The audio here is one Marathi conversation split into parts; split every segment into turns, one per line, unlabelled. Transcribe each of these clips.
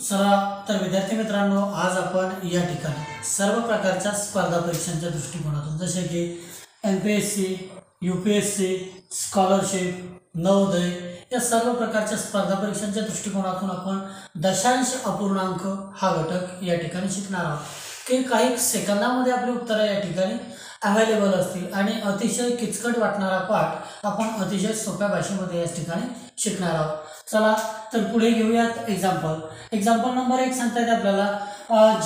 चला तर विद्यार्थी मित्रांनो, आज आपण या ठिकाणी सर्व प्रकारच्या स्पर्धा परीक्षांच्या दृष्टिकोनातून जसे की MPSC, UPSC, स्कॉलरशिप, नवोदय या सर्व प्रकारच्या स्पर्धा परीक्षांच्या दृष्टिकोनातून आपण दशांश अपूर्णांक हा घटक या ठिकाणी शिकणार आहोत की काही सेकंदामध्ये आपली उत्तरे या ठिकाणी अवेलेबल असतील आणि अतिशय किचकट वाटणारा पाठ आपण अतिशय सोप्या भाषेमध्ये या ठिकाणी शिकणार आहोत। चला तर पुढे घेऊयात एग्जाम्पल नंबर 1 सांगतात आपल्याला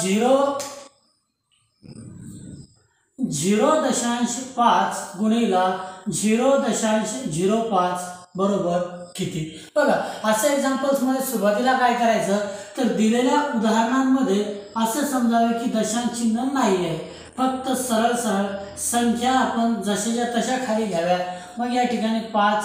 0.5 गुणिला 0.05 बरोबर किती। बघा अशा एक्झाम्पल्स मध्ये सुरुवातीला काय करायचं तर दिलेल्या उदाहरणांमध्ये असं समजावे की दशांश चिन्ह नाही आहे, फक्त सरळ सरळ संख्या आपण जशाच्या तशा खाली घ्याव्या। मग या ठिकाणी 5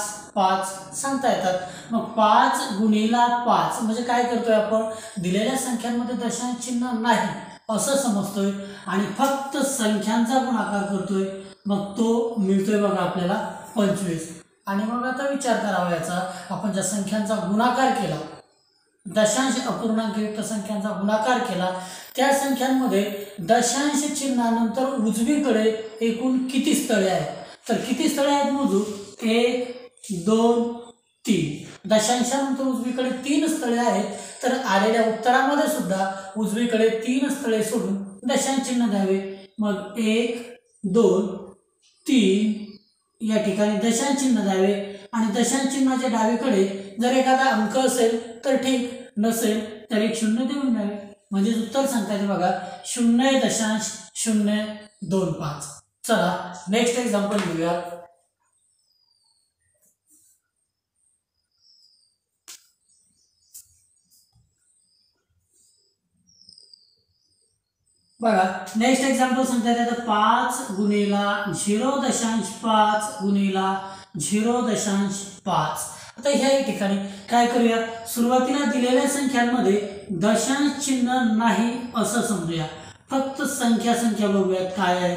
सांगता येतात। मग 5 गुणिला 5 म्हणजे काय करतोय आपण दिलेल्या संख्यांमध्ये दशांश चिन्ह नाही असं समजतोय आणि फक्त संख्यांचा गुणाकार करतोय, मग तो मिळतोय बघा आपल्याला 25। आणि मग आता विचार करावा याचा, आपण ज्या संख्यांचा गुणाकार केला दशांश अपूर्णांकयुक्त संख्यांचा गुणाकार केला त्या संख्यांमध्ये दशांश चिन्हानंतर उजवीकडे एकूण किती स्थळे आहेत तर किती स्थळे आहेत मोजू 1 2 3। दशांशानंतर उजवीकडे 3 स्थळे आहेत तर आलेल्या उत्तरामध्ये सुद्धा उजवीकडे 3 स्थळे सोडून दशांश चिन्ह द्यावे। मग 1 2 3 या ठिकाणी दशांश चिन्ह द्यावे आणि दशांश चिन्हाच्या डावीकडे जर एखादा अंक असेल तर ठीक, नसेल तर एक शून्य देऊन द्यावे, म्हणजे उत्तर सांगता येते बघा 0.025। चला नेक्स्ट एक्झाम्पल घेऊया। बघा नेक्स्ट एक्झाम्पल सांगता येते 5 गुणिला 0.5 गुणिला 0.5। आता ह्या ठिकाणी काय करूया, सुरुवातीला दिलेल्या संख्यांमध्ये दशांश चिन्ह नाही असं समजूया, फक्त संख्या बघूयात काय आहे।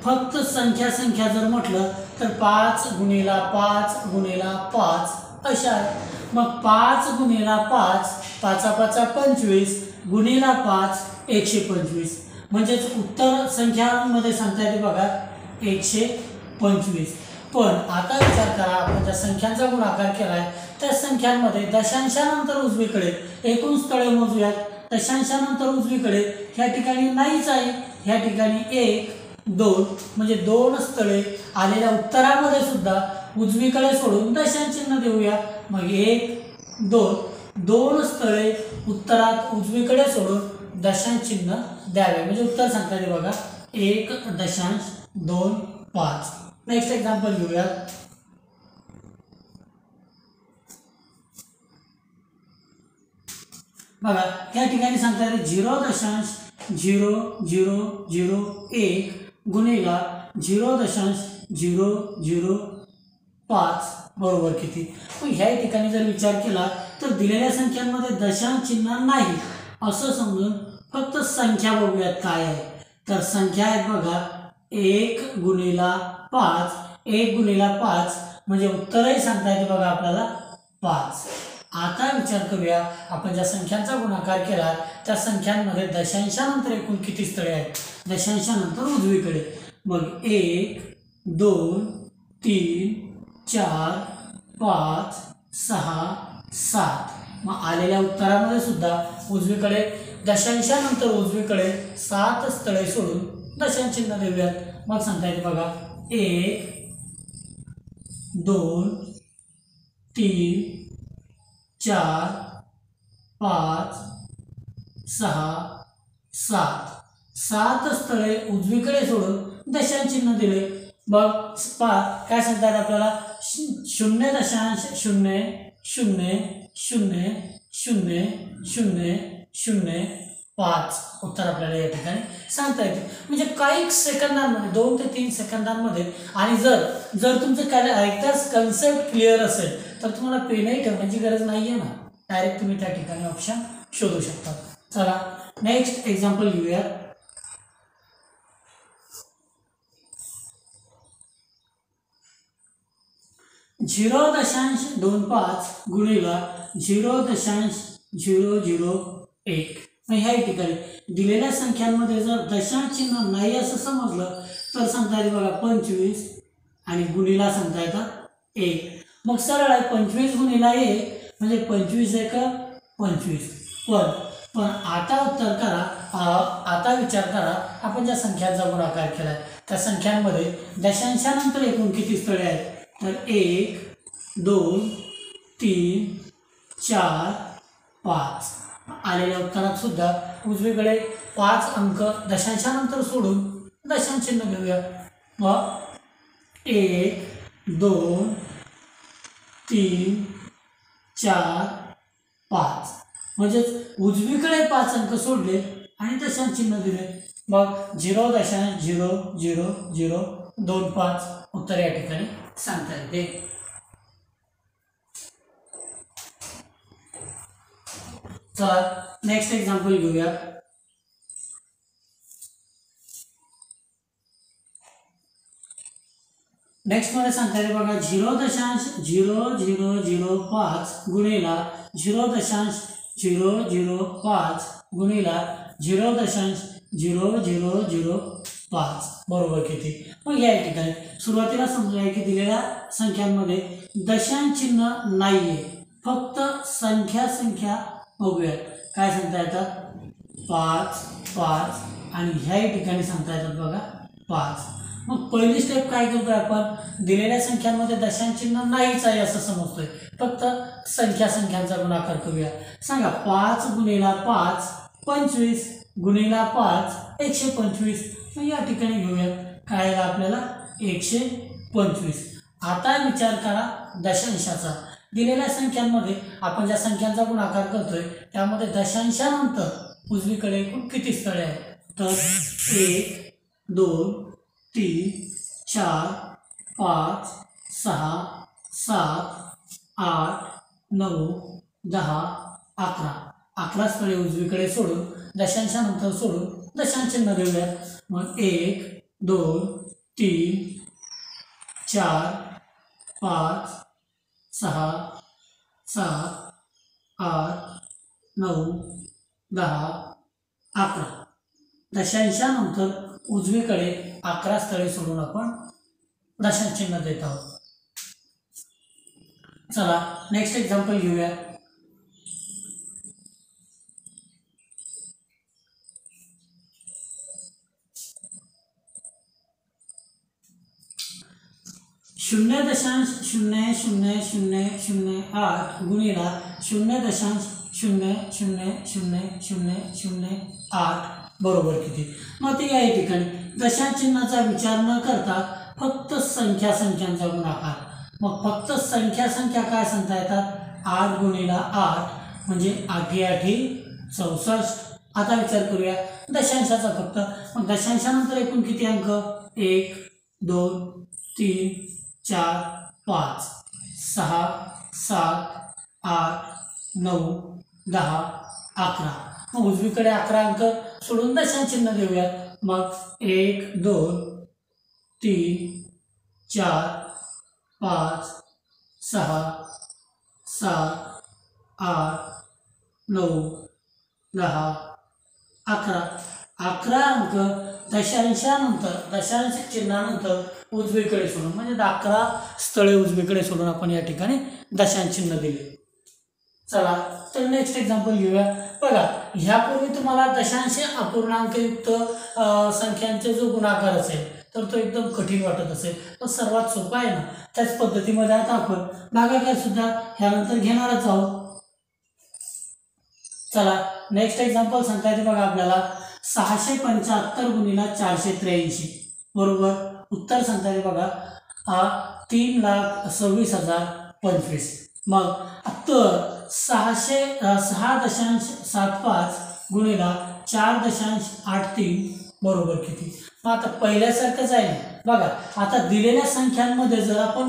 फक्त संख्या जर म्हटलं तर 5 गुणिला 5 गुणिला 5 अशा आहे। मग 5 गुणिला 5 5 5 25 गुणिला 5 125, म्हणजेच उत्तर संख्यांमध्ये सांगता येते बघा 125। पण आता विचार करा, आपण ज्या संख्यांचा गुणाकार केलाय त्या संख्यांमध्ये दशांशानंतर उजवीकडे एकूण स्थळे मोजूयात। दशांशानंतर उजवीकडे ह्या ठिकाणी नाहीच आहे, ह्या ठिकाणी 1 2 म्हणजे 2 स्थळे आलेल्या उत्तरामध्ये सुद्धा उजवीकडे सोडून दशांश चिन्ह देऊया। मग 1 2 स्थळे उत्तरात उजवीकडे सोडून दशांश चिन्ह द्यावे, म्हणजे उत्तर सांगता येते बघा 1.25। नेक्स्ट एक्झाम्पल घेऊया। बघा या ठिकाणी सांगता येते 0.0001 गुणिला 0.005 बरोबर किती। मग ह्या ठिकाणी जर विचार केला तर दिलेल्या संख्यांमध्ये दशांश चिन्ह नाही असं समजून फक्त संख्या बघूयात काय आहे तर संख्या आहेत बघा 1 गुणिला 5 म्हणजे उत्तरही सांगता येते बघा आपल्याला 5। आता विचार करूया, आपण ज्या संख्यांचा गुणाकार केला त्या संख्यांमध्ये दशांशानंतर एकूण किती स्थळे आहेत, दशांशानंतर उजवीकडे। मग 1 2 3 4 5 6 7, मग आलेल्या उत्तरामध्ये सुद्धा उजवीकडे दशांशानंतर उजवीकडे 7 स्थळे सोडून दशांश चिन्ह देऊयात। मग सांगता येते बघा 1 2 3 4 5 6 7 स्थळे उजवीकडे सोडून दशांश चिन्ह दिले। मग काय सांगतात आपल्याला 0.000005 उत्तर आपल्याला या ठिकाणी सांगता येते, म्हणजे काही सेकंदांमध्ये 2 ते 3 सेकंदांमध्ये। आणि जर तुमचं एकदाच कन्सेप्ट क्लिअर असेल तर तुम्हाला पेनही ठेवण्याची गरज नाहीये ना, डायरेक्ट तुम्ही त्या ठिकाणी ऑप्शन शोधू शकता। चला नेक्स्ट एक्झाम्पल घेऊया। 0.25 गुणिला 0.001. मग ह्या ठिकाणी दिलेल्या संख्यांमध्ये जर दशांश चिन्ह नाही असं समजलं तर सांगता येते बघा 25 आणि गुणिला सांगता येतात 1. मग सरळ आहे 25 गुणिला 1 म्हणजे 25 1 25. पण आता उत्तर करा, आता विचार करा, आपण ज्या संख्यांचा गुणाकार केलाय त्या संख्यांमध्ये दशांशानंतर एकूण किती स्थळे आहेत तर 1 2 3 4 5. आलेल्या उत्तरात सुद्धा उजवीकडे 5 अंक दशांशानंतर सोडून दशांश चिन्ह घेऊया. मग 1 2 3 4 5 म्हणजेच उजवीकडे 5 अंक सोडले आणि दशांश चिन्ह दिले. मग 0.000025 उत्तर या ठिकाणी सांगता येते. चला नेक्स्ट एक्झाम्पल घेऊया. नेक्स्ट मध्ये सांगता येते बघा 0.0005 गुणिला 0.005 गुणिला 0.0005 बरोबर किती. मग या ठिकाणी सुरुवातीला समजूया की दिलेल्या संख्यांमध्ये दशांश चिन्ह नाहीये, फक्त संख्या बघूया. काय सांगता येतात 5 5 आणि ह्या ठिकाणी सांगता येतात बघा 5. मग पहिली स्टेप काय करतोय आपण, दिलेल्या संख्यांमध्ये दशांश चिन्ह नाहीच आहे असं समजतोय, फक्त संख्यांचा गुणाकार करूया. सांगा 5 गुणिला 5 25 गुणिला 5 125. मग या ठिकाणी घेऊया काय आपल्याला 125. आता विचार करा दशांशाचा. दिलेल्या संख्यांमध्ये आपण ज्या संख्यांचा गुणाकार करतोय त्यामध्ये दशांशानंतर उजवीकडे एकूण किती स्थळे आहेत तर 1 2 3 4 5 6 7 8 9 10 11. 11 स्थळे उजवीकडे सोडून दशांशानंतर सोडून दशांश चिन्ह देऊया. मग 1 2 3 4 5 6 7 8 9 10 11. दशांशानंतर उजवीकडे 11 स्थळे सोडून आपण दशांश चिन्ह देत आहोत. चला नेक्स्ट एक्झाम्पल घेऊया. शून्य दशांश 0.0008 गुणिला 0.000008 बरोबर किती. मग ते या ठिकाणी दशांश चिन्हाचा विचार न करता फक्त संख्यांचा गुणाकार. मग फक्त संख्या काय सांगता येतात 8 गुणिला 8 म्हणजे 8 8 64. आता विचार करूया दशांशाचा फक्त. मग दशांशानंतर एकूण किती अंक 1 2 3 4 5 6 7 8 9 10 11. मग उजवीकडे 11 अंक सोडून दशांश चिन्ह देऊयात. मग 1 2 3 4 5 6 7 8 9 10 11. 11 अंक दशांश चिन्हानंतर उजवीकडे सोडून म्हणजे 11 स्थळे उजवीकडे सोडून आपण या ठिकाणी दशांश चिन्ह दिले. चला तर नेक्स्ट एक्झाम्पल घेऊया. बघा ह्यापूर्वी तुम्हाला दशांश अपूर्णांकयुक्त संख्यांचे जो गुणाकार असेल तर तो एकदम कठीण वाटत असेल, पण सर्वात सोपा आहे ना. त्याच पद्धतीमध्ये आता आपण भागाकार सुद्धा ह्यानंतर घेणारच आहोत. चला नेक्स्ट एक्झाम्पल सांगता येते बघा आपल्याला 675 गुणिला 483 बरोबर. उत्तर सांगता येते बघा 3,26,025. मग तर 6.75 गुणिला 4.83 बरोबर किती. मग आता पहिल्यासारखंच आहे बघा. आता दिलेल्या संख्यांमध्ये जर आपण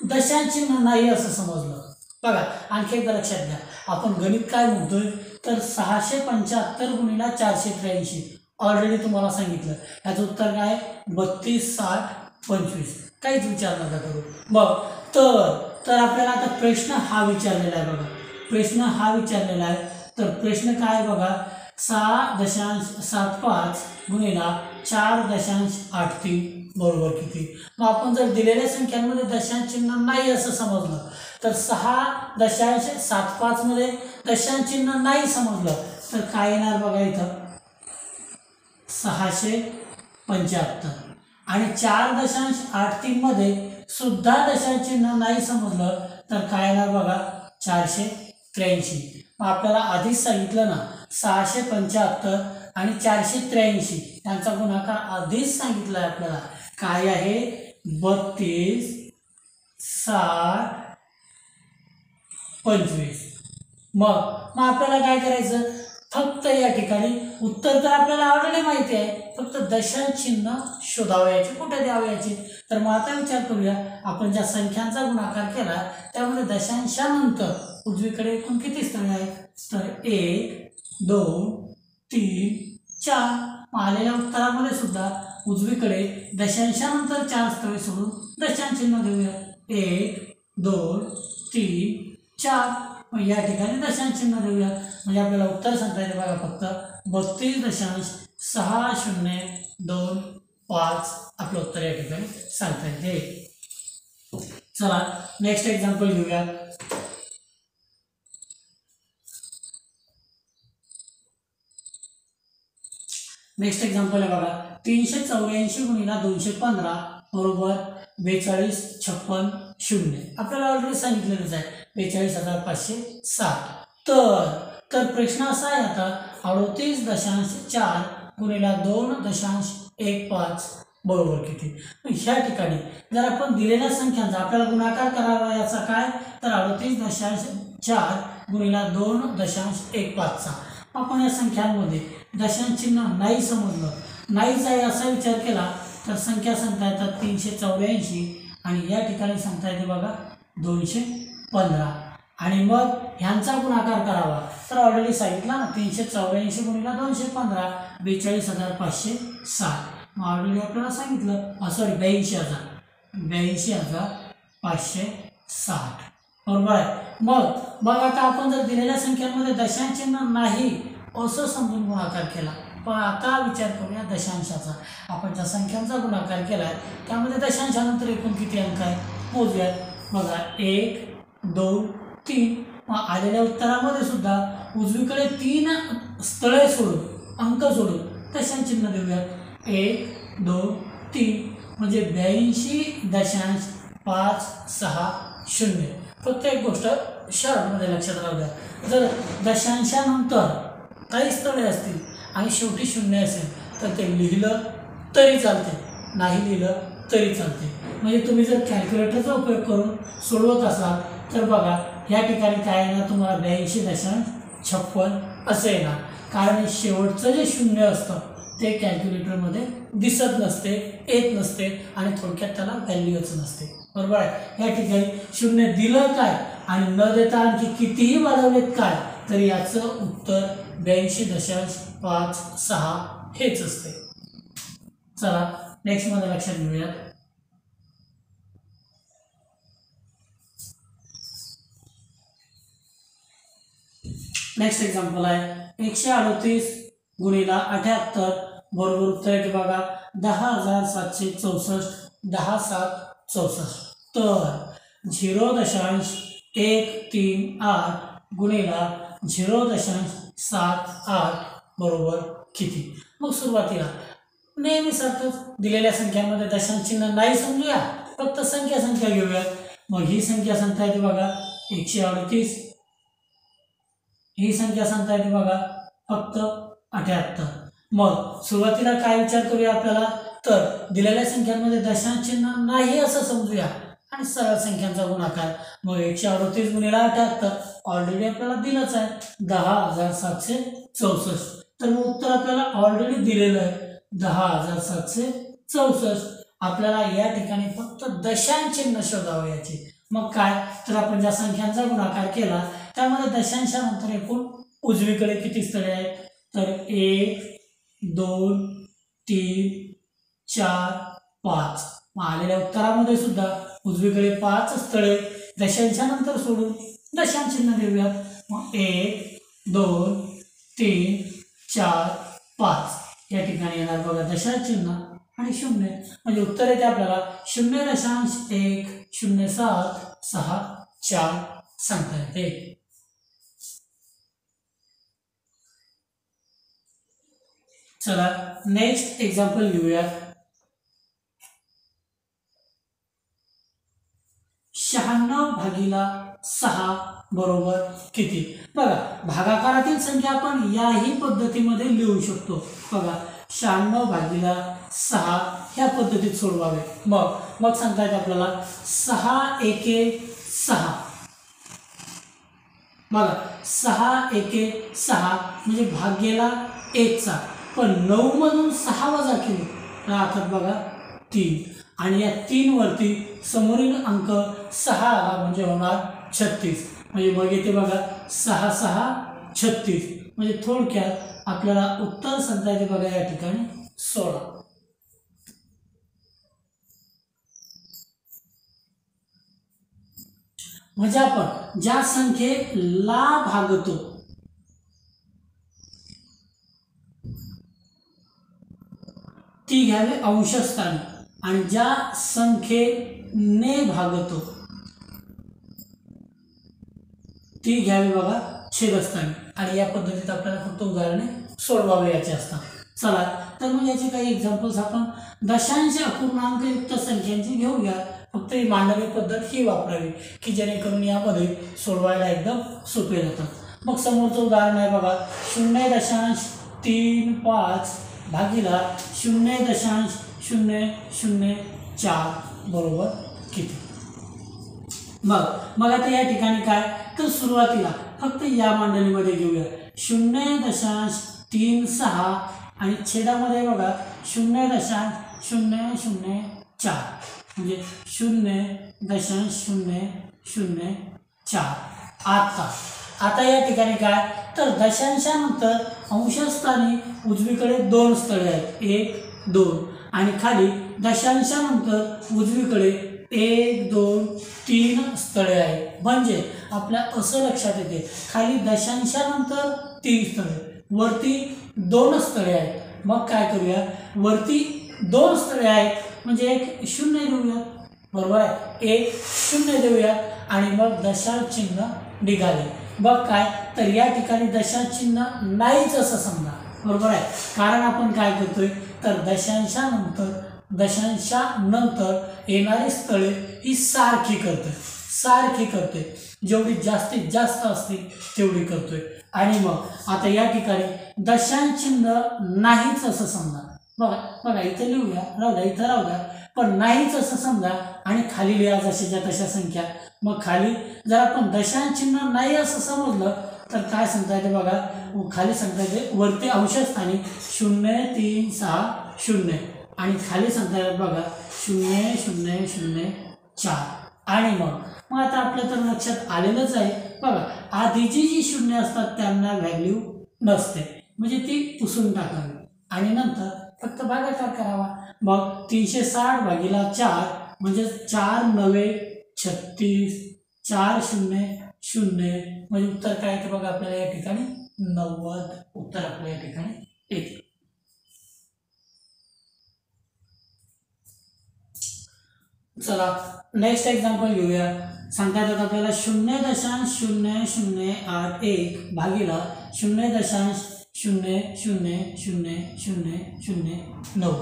दशांश चिन्ह नाही असं समजलं बघा, आणखी एकदा लक्षात घ्या. आपण गणित काय म्हणतोय तर 675 गुणिला 483 ऑलरेडी तुम्हाला सांगितलं. याचं उत्तर काय 32 60 25. काहीच विचार नका करू. मग तर आपल्याला आता प्रश्न हा विचारलेला आहे बघा. प्रश्न हा विचारलेला आहे. तर प्रश्न काय आहे बघा, 6.75 गुणिला 4.83 बरोबर किती. मग आपण जर दिलेल्या संख्यांमध्ये दशांश चिन्ह नाही असं समजलं तर 6.75 मध्ये दशांश चिन्ह नाही समजलं तर काय येणार बघा इथं 675. आणि 4.83 मध्ये सुद्धा दशांश चिन्ह नाही समजलं तर काय येणार बघा 483. मग आपल्याला आधीच सांगितलं ना 675 आणि 483 यांचा गुणाकार आधीच सांगितलं आहे आपल्याला काय आहे 32, 60, 25. मग आपल्याला काय करायचं, फक्त या ठिकाणी उत्तर तर आपल्याला ऑलरेडी माहिती आहे, फक्त दशांश चिन्ह शोधावयाचे, कुठे द्यावयाचे. तर मग आता विचार करूया, आपण ज्या संख्यांचा गुणाकार केला त्यामध्ये दशांशानंतर उजवीकडे एकूण किती स्थळे आहेत, तर 1, 2, 3, 4. आलेल्या उत्तरामध्ये सुद्धा उजवीकडे दशांशानंतर 4 स्थळे सोडून दशांश चिन्ह देऊया. 1, 2, 3, 4. मग या ठिकाणी दशांश चिन्ह देऊया म्हणजे आपल्याला उत्तर सांगता येते बघा फक्त 32.6025 आपलं उत्तर या ठिकाणी सांगता येते. चला नेक्स्ट एक्झाम्पल घेऊया. नेक्स्ट एक्झाम्पल आहे बघा 384 गुणिला 215 बरोबर 42,56,0. आपल्याला ऑलरेडी सांगितलेलंच आहे 42,560. तर प्रश्न असा आहे आता 38.4 गुणिला 2.15 बरोबर किती. ह्या ठिकाणी जर आपण दिलेल्या संख्यांचा आपल्याला गुणाकार करावा याचा काय, तर 38.4 गुणिला 2.15. आपण या संख्यांमध्ये दशांश चिन्ह नाही समजलं, नाहीच आहे असा विचार केला तर संख्या सांगता येतात 384 आणि या ठिकाणी सांगता येते बघा 215. आणि मग ह्यांचा गुणाकार करावा तर ऑलरेडी सांगितला ना 384 गुणिला 215 42,560. मग ऑलरेडी आपल्याला सांगितलं सॉरी 82,560 बरोबर आहे. मग आता आपण जर दिलेल्या संख्यांमध्ये दशांश चिन्ह नाही असं समजून गुणाकार केला, पण आता विचार करूया दशांशाचा. आपण ज्या संख्यांचा गुणाकार केला आहे त्यामध्ये दशांशानंतर एकूण किती अंक आहे मोजूयात. बघा 1, 2, 3. मग आलेल्या उत्तरामध्ये सुद्धा उजवीकडे 3 स्थळे सोडून अंक सोडून दशांश चिन्ह देऊयात. 1, 2, 3 म्हणजे 82.560. फक्त एक गोष्ट शॉर्टमध्ये लक्षात राहू द्या, जर दशांशानंतर काही स्थळे असतील आणि शेवटी 0 असेल तर ते लिहिलं तरी चालते, नाही लिहिलं तरी चालते. म्हणजे तुम्ही जर कॅल्क्युलेटरचा उपयोग करून सोडवत असाल तर बघा या ठिकाणी काय येणार तुम्हाला 82.56 असं येणार, कारण शेवटचं जे 0 असतं ते कॅल्क्युलेटरमध्ये दिसत नसते, येत नसते आणि थोडक्यात त्याला व्हॅल्यूच नसते. बरोबर आहे. या ठिकाणी 0 दिलं काय आणि न देता आणखी कितीही वाढवलेत काय तर याचं उत्तर 82.56 हेच असते. चला नेक्स्ट मध्ये लक्षात घेऊयात. नेक्स्ट एक्झाम्पल आहे 138 गुणिला 78 बरोबर उत्तर येते बघा 10,764 10,764. तर 0.138 गुणिला 0.78 बरोबर किती. मग सुरुवातीला नेहमीसारखंच दिलेल्या संख्यांमध्ये दशांश चिन्ह नाही समजूया, फक्त संख्या घेऊयात. मग ही संख्या सांगता येते बघा 138, ही संख्या सांगता येते बघा फक्त 78. मग सुरुवातीला काय विचार करूया आपल्याला, तर दिलेल्या संख्यांमध्ये दशांश चिन्ह नाही असं समजूया आणि सरळ संख्यांचा गुणाकार. मग 138 गुणिला 78 ऑलरेडी आपल्याला दिलंच आहे 10,764. तर मग उत्तर आपल्याला ऑलरेडी दिलेलं आहे 10,764. आपल्याला या ठिकाणी फक्त दशांश चिन्ह शोधावयाचे. मग काय, तर आपण ज्या संख्यांचा गुणाकार केला त्यामध्ये दशांशानंतर एकूण उजवीकडे किती स्थळे आहेत, तर 1, 2, 3, 4, 5. मग आलेल्या उत्तरामध्ये सुद्धा उजवीकडे 5 स्थळे दशांशानंतर सोडून दशांश चिन्ह देऊयात. मग 1 2 3 4 5 या ठिकाणी येणार बघा दशांश चिन्ह आणि 0 म्हणजे उत्तर येते आपल्याला 0.1074 सांगता येते. चला नेक्स्ट एक्झाम्पल घेऊया. 96/6 बरोबर किती. बघा भागाकारातील संख्या आपण याही पद्धतीमध्ये लिहू शकतो. बघा 96/6 ह्या पद्धतीत सोडवावे. मग सांगता येते आपल्याला 6 एके 6. बघा 6 एके 6 म्हणजे भाग गेला 1चा, पण 9 मधून 6 वजा केले राहतात बघा 3 आणि या 3 वरती समोरील अंक 6 आला म्हणजे होणार 36. म्हणजे मग येते बघा 6 6 36 म्हणजे थोडक्यात आपल्याला उत्तर सांगता येते बघा या ठिकाणी 16. म्हणजे आपण ज्या संख्येला भागतो ती घ्यावी अंशस्थानी आणि ज्या संख्येने भागतो ती घ्यावी बघा छेदस्थानी. आणि या पद्धतीत आपल्याला फक्त उदाहरणे सोडवावे याचे असतात. चला तर मग याचे काही एक्झाम्पल्स आपण दशांश अपूर्णांकयुक्त संख्यांची घेऊया. फक्त ही मांडणी पद्धत ही वापरावी की जेणेकरून यामध्ये सोडवायला एकदम सोपे जातात. मग समोरचं उदाहरण आहे बघा 0.35 भागीला 0.004 बरोबर किती. मग आता या ठिकाणी काय तर सुरुवातीला फक्त या मांडणीमध्ये घेऊया 0.36 आणि छेदामध्ये बघा 0.004 म्हणजे 0.004. आता या ठिकाणी काय तर दशांशानंतर अंशस्थानी उजवीकडे 2 स्थळे आहेत 1 2 आणि खाली दशांशानंतर उजवीकडे 1 2 3 स्थळे आहेत. म्हणजे आपल्या असं लक्षात येते खाली दशांशानंतर 3 स्थळे वरती 2 स्थळे आहेत. मग काय करूया वरती 2 स्थळे आहेत म्हणजे एक 0 देऊया बरोबर आहे 1 0 देऊया आणि मग दशांश चिन्ह निघाले. मग काय तर या ठिकाणी दशांश चिन्ह नाहीच असं समजा बरोबर आहे. कारण आपण काय करतोय तर दशांशानंतर येणारी स्थळे ही सारखी करतोय जेवढी जास्तीत जास्त असतील तेवढी करतोय. आणि मग आता या ठिकाणी दशांश चिन्ह नाहीच असं समजा. बघा इथे लिहूया राहू द्या पण नाहीच असं समजा आणि खाली लिहा जशाच्या तशा संख्या. मग खाली जर आपण दशांश चिन्ह नाही असं समजलं तर काय सांगता येते बघा खाली सांगता येते वरती अंशस्थानी 0.360 आणि खाली सांगता येते बघा 0.004. आणि मग आता आपल्या तर लक्षात आलेलंच आहे बघा आधीची जी 0 असतात त्यांना व्हॅल्यू नसते म्हणजे ती पुसून टाकावी आणि नंतर फक्त भागाकार करावा. मग 360/4 म्हणजे 4 9 36 4 0 0 म्हणजे उत्तर काय येते बघा आपल्याला या ठिकाणी 90 उत्तर आपल्या या ठिकाणी येते. चला नेक्स्ट एक्झाम्पल घेऊया. सांगता येतात आपल्याला 0.008 भागीला 0.0000009.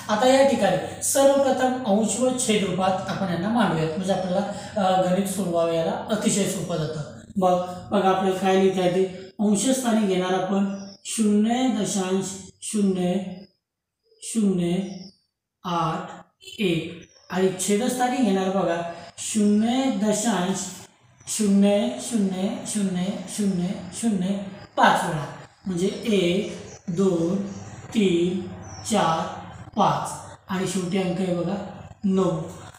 आता या ठिकाणी सर्वप्रथम अंश व छेद रूपात आपण यांना मांडूयात म्हणजे आपल्याला गणित सोडवावे याला अतिशय सोपं जातं. मग आपल्याला काय लिहिता येते अंशस्थानी घेणार आपण 0.008 आणि छेदस्थानी घेणार बघा 0.0000005 वेळा म्हणजे 1 2 3 4 5 आणि शेवटी अंक आहे बघा 9.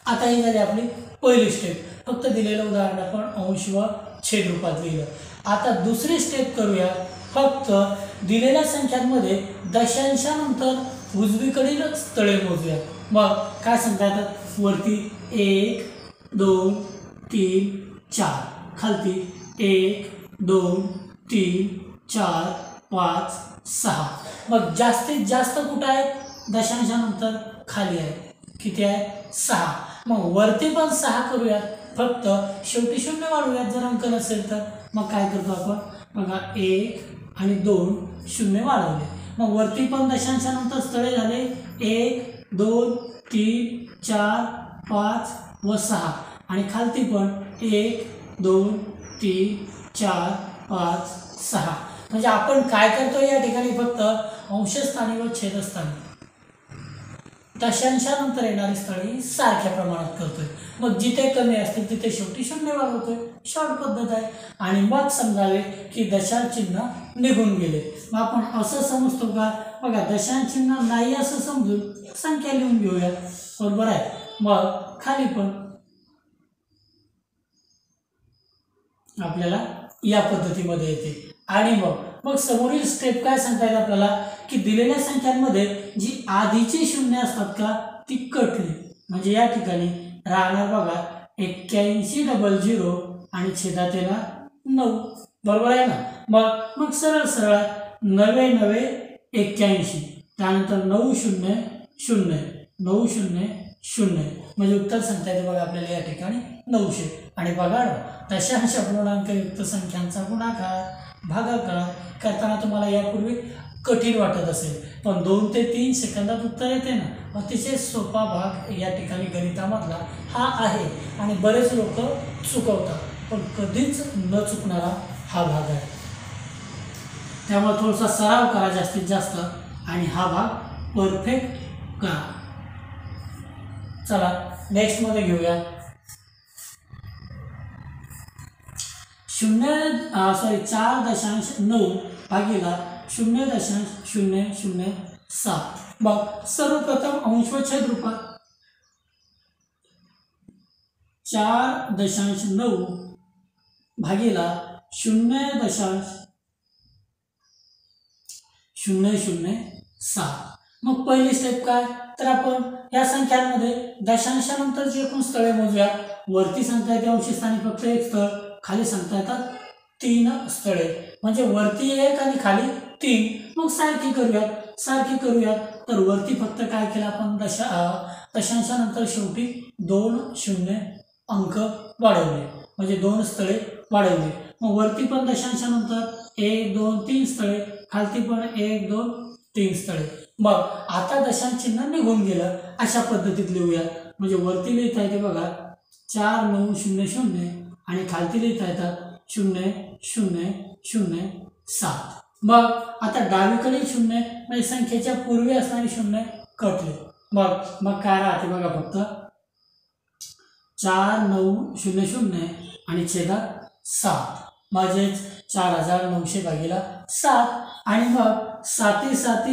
आता ही झाली आपली पहिली स्टेप. फक्त दिलेलं उदाहरण आपण अंश व छेद रूपात लिहिलं. आता दुसरी स्टेप करूया. फक्त दिलेल्या संख्यांमध्ये दशांशानंतर उजवीकडील स्थळे मोजूया. मग काय सांगता येतात, वरती 1 2 3 4, खालती 1 2 3 4 5 6. मग जास्तीत जास्त कुठं आहे, दशांशानंतर खाली आहे, किती आहे 6. मग वरती पण 6 करूयात, फक्त शेवटी 0 वाढवूयात जर अंक नसेल तर. मग काय करतो आपण, बघा 1 आणि 2 0 वाढवले. मग वरती पण दशांशानंतर स्थळे झाले 1 2 3 4 5 व 6, आणि खालती पण 1 2 3 4 5 6. म्हणजे आपण काय करतो या ठिकाणी, फक्त अंशस्थानी व छेदस्थानी दशांशानंतर येणारी स्थळे सारख्या प्रमाणात करतोय. मग जिथे कमी असतील तिथे शेवटी 0 वाढवतोय, शॉर्ट पद्धत आहे. आणि मग समजावे की दशांश चिन्ह निघून गेले. मग आपण असं समजतो का, बघा दशांश चिन्ह नाही असं समजून संख्या लिहून घेऊया, बरोबर आहे. मग खाली पण आपल्याला या पद्धतीमध्ये येते. आणि मग समोरील स्टेप काय सांगता येईल आपल्याला, की दिलेल्या संख्यांमध्ये जी आधीची शून्य असतात का ती कटली. म्हणजे या ठिकाणी राहणार बघा 8100 आणि छेदात येणार 9, बरोबर आहे ना. मग सरळ सरळ 9 9 81, त्यानंतर 9 0 0 9 0 0, म्हणजे उत्तर सांगता येते बघा आपल्याला या ठिकाणी 900. आणि बघा दशांश अपूर्णांकयुक्त संख्यांचा गुणाकार भागाकार करताना तुम्हाला यापूर्वी कठीण वाटत असेल, पण 2 ते 3 सेकंदात उत्तर येते ना. अतिशय सोपा भाग या ठिकाणी गणितामधला हा आहे. आणि बरेच लोक चुकवतात, पण कधीच न चुकणारा हा भाग आहे. त्यामुळे थोडासा सराव करा जास्तीत जास्त, आणि हा भाग परफेक्ट करा. चला नेक्स्ट मध्ये घेऊया. 4.9 भागीला 0.007. मग सर्वप्रथम अंश व छेद रूपात 4.9 भागीला 0.007. मग पहिली स्टेप काय, तर आपण या संख्यांमध्ये दशांशानंतरची एकूण स्थळे मोजूया. वरती सांगता येते अंशस्थानी फक्त 1 स्थळ, खाली सांगता येतात 3 स्थळे. म्हणजे वरती 1 आणि खाली 3. मग सारखी करूयात. तर वरती फक्त काय केलं आपण, दशांशानंतर शेवटी 2 0 अंक वाढवले, म्हणजे 2 स्थळे वाढवले. मग वरती पण दशांशानंतर 1 2 3 स्थळे, खालती पण 1 2 3 स्थळे. मग आता दशांश चिन्ह निघून गेलं, अशा पद्धतीत लिहूया. म्हणजे वरती लिहिता येते बघा 4900 आणि खालती लिहिता येतात 0007. मग आता डावीकडील 0 म्हणजे संख्येच्या पूर्वी असणारी 0 कटले. मग काय राहते बघा, फक्त 4900 आणि छेदात 7, म्हणजेच 4900 भागीला 7. आणि मग 7 7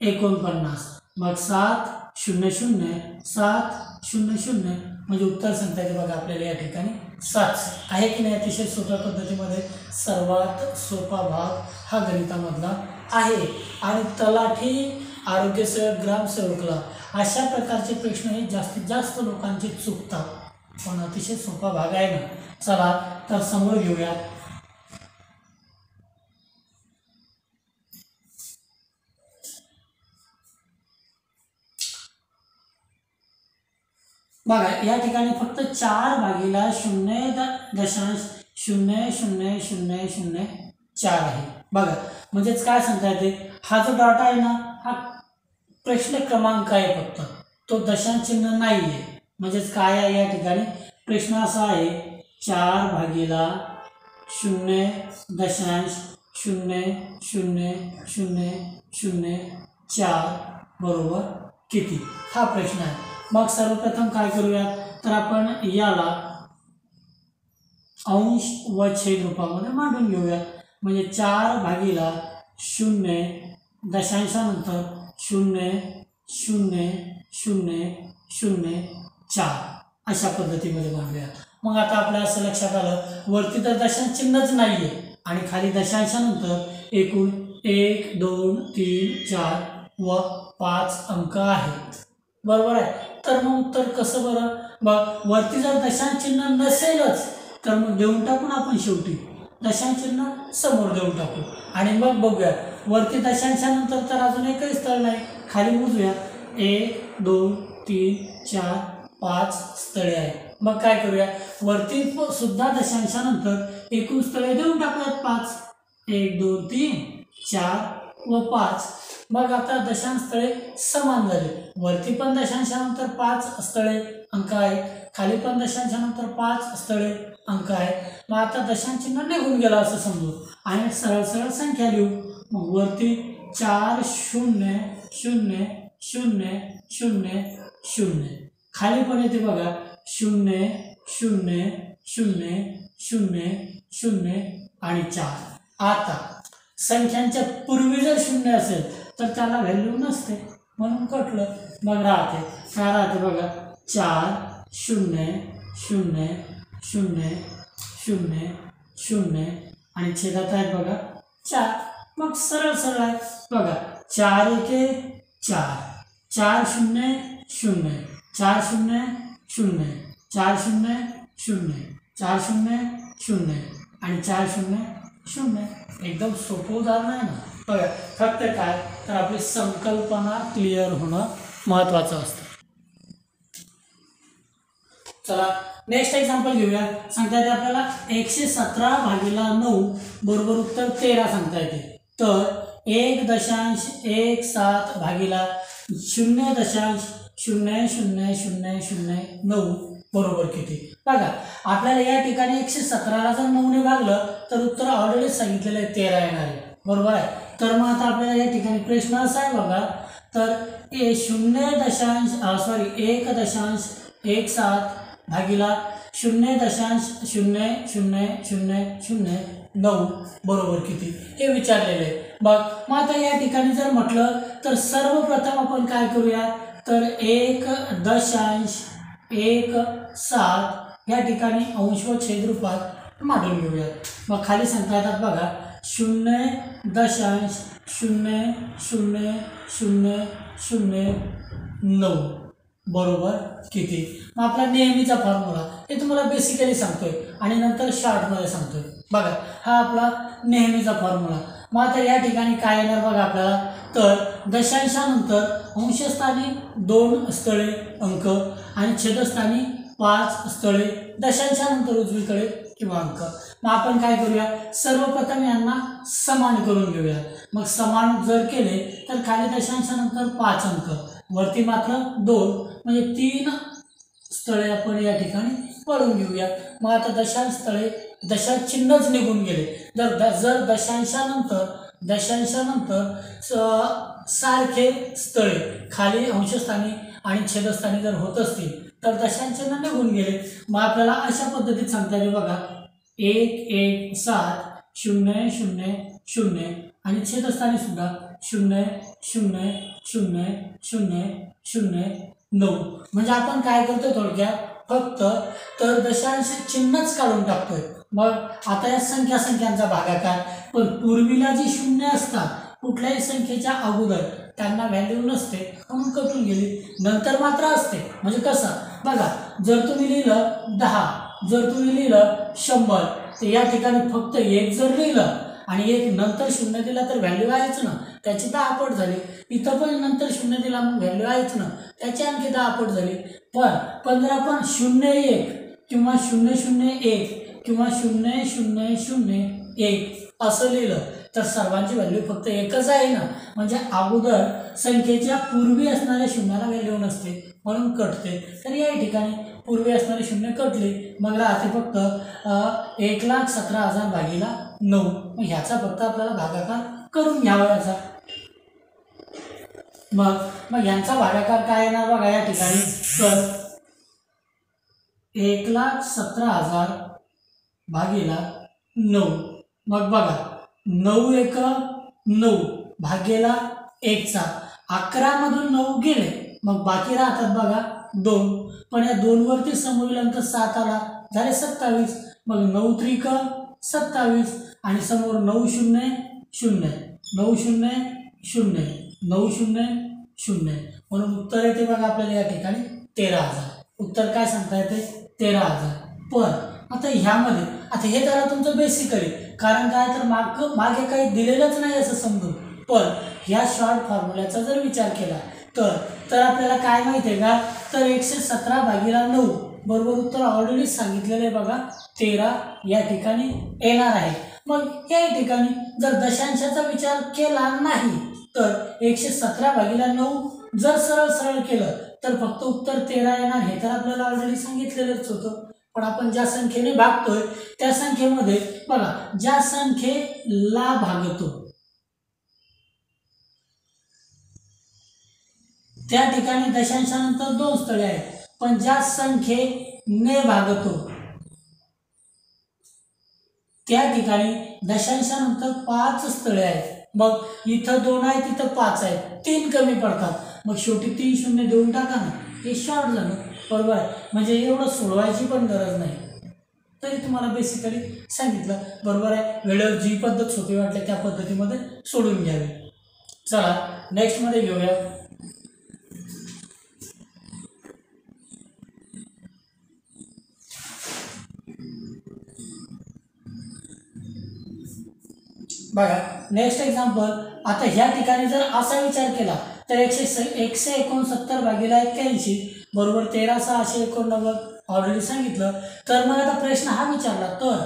49, मग 7 0 0 7 0 0, म्हणजे उत्तर सांगता येते बघा आपल्याला या ठिकाणी 700 आहे की नाही. अतिशय सोप्या पद्धतीमध्ये सर्वात सोपा भाग हा गणितामधला आहे. आणि तलाठी, आरोग्यसेवक, ग्रामसेवकला अशा प्रकारचे प्रश्न हे जास्तीत जास्त लोकांचे चुकतात, पण अतिशय सोपा भाग आहे ना. चला तर समोर घेऊया. बघा या ठिकाणी फक्त 4 भागीला 0.00004 आहे. बघा म्हणजेच काय सांगता येते, हा जो डाटा आहे ना हा प्रश्न क्रमांक आहे, फक्त तो दशांश चिन्ह नाही आहे. म्हणजेच काय आहे या ठिकाणी प्रश्न असा आहे, 4 भागीला 0.00004 बरोबर किती, हा प्रश्न आहे. मग सर्वप्रथम काय करूया, तर आपण याला अंश व छेद रूपामध्ये मांडून घेऊया. म्हणजे 4 भागीला 0 दशांशानंतर 0.00004 अशा पद्धतीमध्ये मांडूया. मग आता आपल्याला असं लक्षात आलं, वरती तर दशांश चिन्हच नाहीये आणि खाली दशांशानंतर एकूण 1 2 3 4 व 5 अंक आहेत. बरोबर आहे. तर मग उत्तर कसं बरं? मग वरती जर दशांश चिन्ह नसेलच तर मग देऊन टाकू ना आपण शेवटी, दशांश चिन्ह समोर देऊन टाकू आणि मग बघूया. वरती दशांशानंतर तर अजून एकही स्थळ नाही, खाली मोजूया. 1 2 3 4 5 स्थळे आहेत. मग काय करूया, वरती सुद्धा दशांशानंतर एकूण स्थळे देऊन टाकूयात 5. 1 2 3 4 व 5. मग आता दशांश स्थळे समान झाले. वरती पण दशांशानंतर 5 स्थळे अंक आहेत, खाली पण दशांशानंतर 5 स्थळे अंक आहेत. मग आता दशांश चिन्ह निघून गेला असं समजू आणि सरळ सरळ संख्या लिहू. मग वरती 4 0 0 0 0 0, खाली पण येते बघा 0 0 0 0 0 आणि 4. आता संख्यांच्या पूर्वी जर 0 असेल तर त्याला व्हॅल्यू नसते म्हणून कटलं. मग राहते काय राहते बघा 4 0 0 0 0 0 आणि छेदात आहेत बघा 4. मग सरळ सरळ आहे बघा 4 1 4 4 0 0 4 0 0 4 0 0 4 0 0 आणि 4 0 0. एकदम सोपं उदाहरण आहे ना. बघा फक्त काय तर आपली संकल्पना क्लिअर होणं महत्त्वाचं असतं. चला नेक्स्ट एक्झाम्पल घेऊया. सांगता येते आपल्याला 117/9 बरोबर उत्तर 13 सांगता येते. तर 1.17 भागिला 0.000009 बरोबर किती? बघा आपल्याला या ठिकाणी 117ला जर 9ने भागलं तर उत्तर ऑलरेडी सांगितलेलं आहे 13 येणार आहे. बरोबर आहे. तर मग आता आपल्याला या ठिकाणी प्रश्न असा आहे बघा, तर 1.17 भागिला 0.000009 बरोबर किती हे विचारलेले आहे. मग आता या ठिकाणी जर म्हटलं तर सर्वप्रथम आपण काय करूया, तर 1.17 या ठिकाणी अंश व छेद रूपात मांडून घेऊया. मग खाली सांगता येतात बघा 0.000009 बरोबर किती? मग आपला नेहमीचा फॉर्म्युला हे तुम्हाला बेसिकली सांगतोय आणि नंतर शॉर्टमध्ये सांगतोय. बघा हा आपला नेहमीचा फॉर्म्युला. मग आता या ठिकाणी काय येणार बघा आपल्याला, तर दशांशानंतर अंशस्थानी 2 स्थळे अंक आणि छेदस्थानी 5 स्थळे दशांशानंतर उजवीकडे किंवा अंक. मग आपण काय करूया, सर्वप्रथम यांना समान करून घेऊया. मग समान जर केले तर खाली दशांशानंतर 5 अंक, वरती मात्र 2 म्हणजे 3 स्थळे आपण या ठिकाणी पडून घेऊया. मग आता दशांश स्थळे दशांश चिन्हच निघून गेले. जर दशांशानंतर सारखे स्थळे खाली अंशस्थानी आणि छेदस्थानी जर होत असतील तर दशांश चिन्ह निघून गेले. मग आपल्याला अशा पद्धतीत सांगता येईल बघा 1.17 आणि छेदस्थानी सुद्धा 0.000009. म्हणजे आपण काय करतोय थोडक्यात फक्त तर दशांश चिन्हच काढून टाकतोय. मग आता या संख्यांचा भागाकार, पण पूर्वीला जी 0 असतात कुठल्याही संख्येच्या अगोदर त्यांना व्हॅल्यू नसते म्हणून कटून गेली, नंतर मात्र असते. म्हणजे कसं बघा, जर तुम्ही लिहिलं 10, जर तुम्ही लिहिलं 100 तर या ठिकाणी फक्त 1 जर लिहिलं आणि 1 नंतर 0 दिला तर व्हॅल्यू आहेच ना, त्याची 10 पट झाली. इथं पण नंतर 0 दिला मग व्हॅल्यू आहेच ना, त्याची आणखी 10 पट झाली. पण जर आपण 0.1 किंवा 0.01 किंवा 0.001 असं लिहिलं तर सर्वांची व्हॅल्यू फक्त एकच आहे ना, म्हणजे अगोदर संख्येच्या पूर्वी असणाऱ्या शून्याला व्हॅल्यू नसते म्हणून कटते. तर या ठिकाणी पूर्वी असणारी 0 कटली, मग राहते फक्त 1,17,000 भागिला 9. मग ह्याचा फक्त आपल्याला भागाकार करून घ्यावा याचा. मग यांचा भागाकार काय येणार बघा या ठिकाणी, तर 1,17,000 भागिला 9. मग बघा 9 1 9 भागिला 1चा 11 मधून 9 गेले, मग बाकी राहतात बघा 2. पण या 2 वरती समोरील अंक 7 आला, झाले 27. मग 9 3 27 आणि समोर 9 0 0 9 0 0 9 0 0. म्हणून उत्तर येते बघा आपल्याला या ठिकाणी 13,000. उत्तर काय सांगता येते 13,000. पण आता ह्यामध्ये आता हे जरा तुमचं बेसिकली, कारण काय तर मागे काही दिलेलंच नाही असं समजून. पण ह्या शॉर्ट फॉर्म्युल्याचा जर विचार केला तर आपल्याला काय माहिती आहे का, तर 117/9 बरोबर उत्तर ऑलरेडी सांगितलेलं आहे बघा 13 या ठिकाणी येणार आहे. मग या ठिकाणी जर दशांशाचा विचार केला नाही तर 117/9 जर सरळ केलं तर फक्त उत्तर 13 येणार. हे तर आपल्याला ऑलरेडी सांगितलेलंच होतं. पण आपण ज्या संख्येने भागतोय त्या संख्येमध्ये बघा, ज्या संख्येला भागतो त्या ठिकाणी दशांशानंतर 2 स्थळे आहेत. पण ज्या संख्येने भागतो त्या ठिकाणी दशांशानंतर 5 स्थळे आहेत. मग इथं 2 आहेत, तिथं 5 आहेत, 3 कमी पडतात. मग शेवटी 3 शून्य देऊन टाका ना, हे शॉर्ट झालं. बरोबर आहे. म्हणजे एवढं सोडवायची पण गरज नाही, तरी तुम्हाला बेसिकली सांगितलं. बरोबर आहे. वेळेवर जी पद्धत सोपी वाटली त्या पद्धतीमध्ये सोडून घ्यावी. चला नेक्स्ट मध्ये घेऊया. बघा नेक्स्ट एक्झाम्पल. आता ह्या ठिकाणी जर असा विचार केला तर 169/81 बरोबर 13,689 ऑलरेडी सांगितलं. तर मग आता प्रश्न हा विचारला तर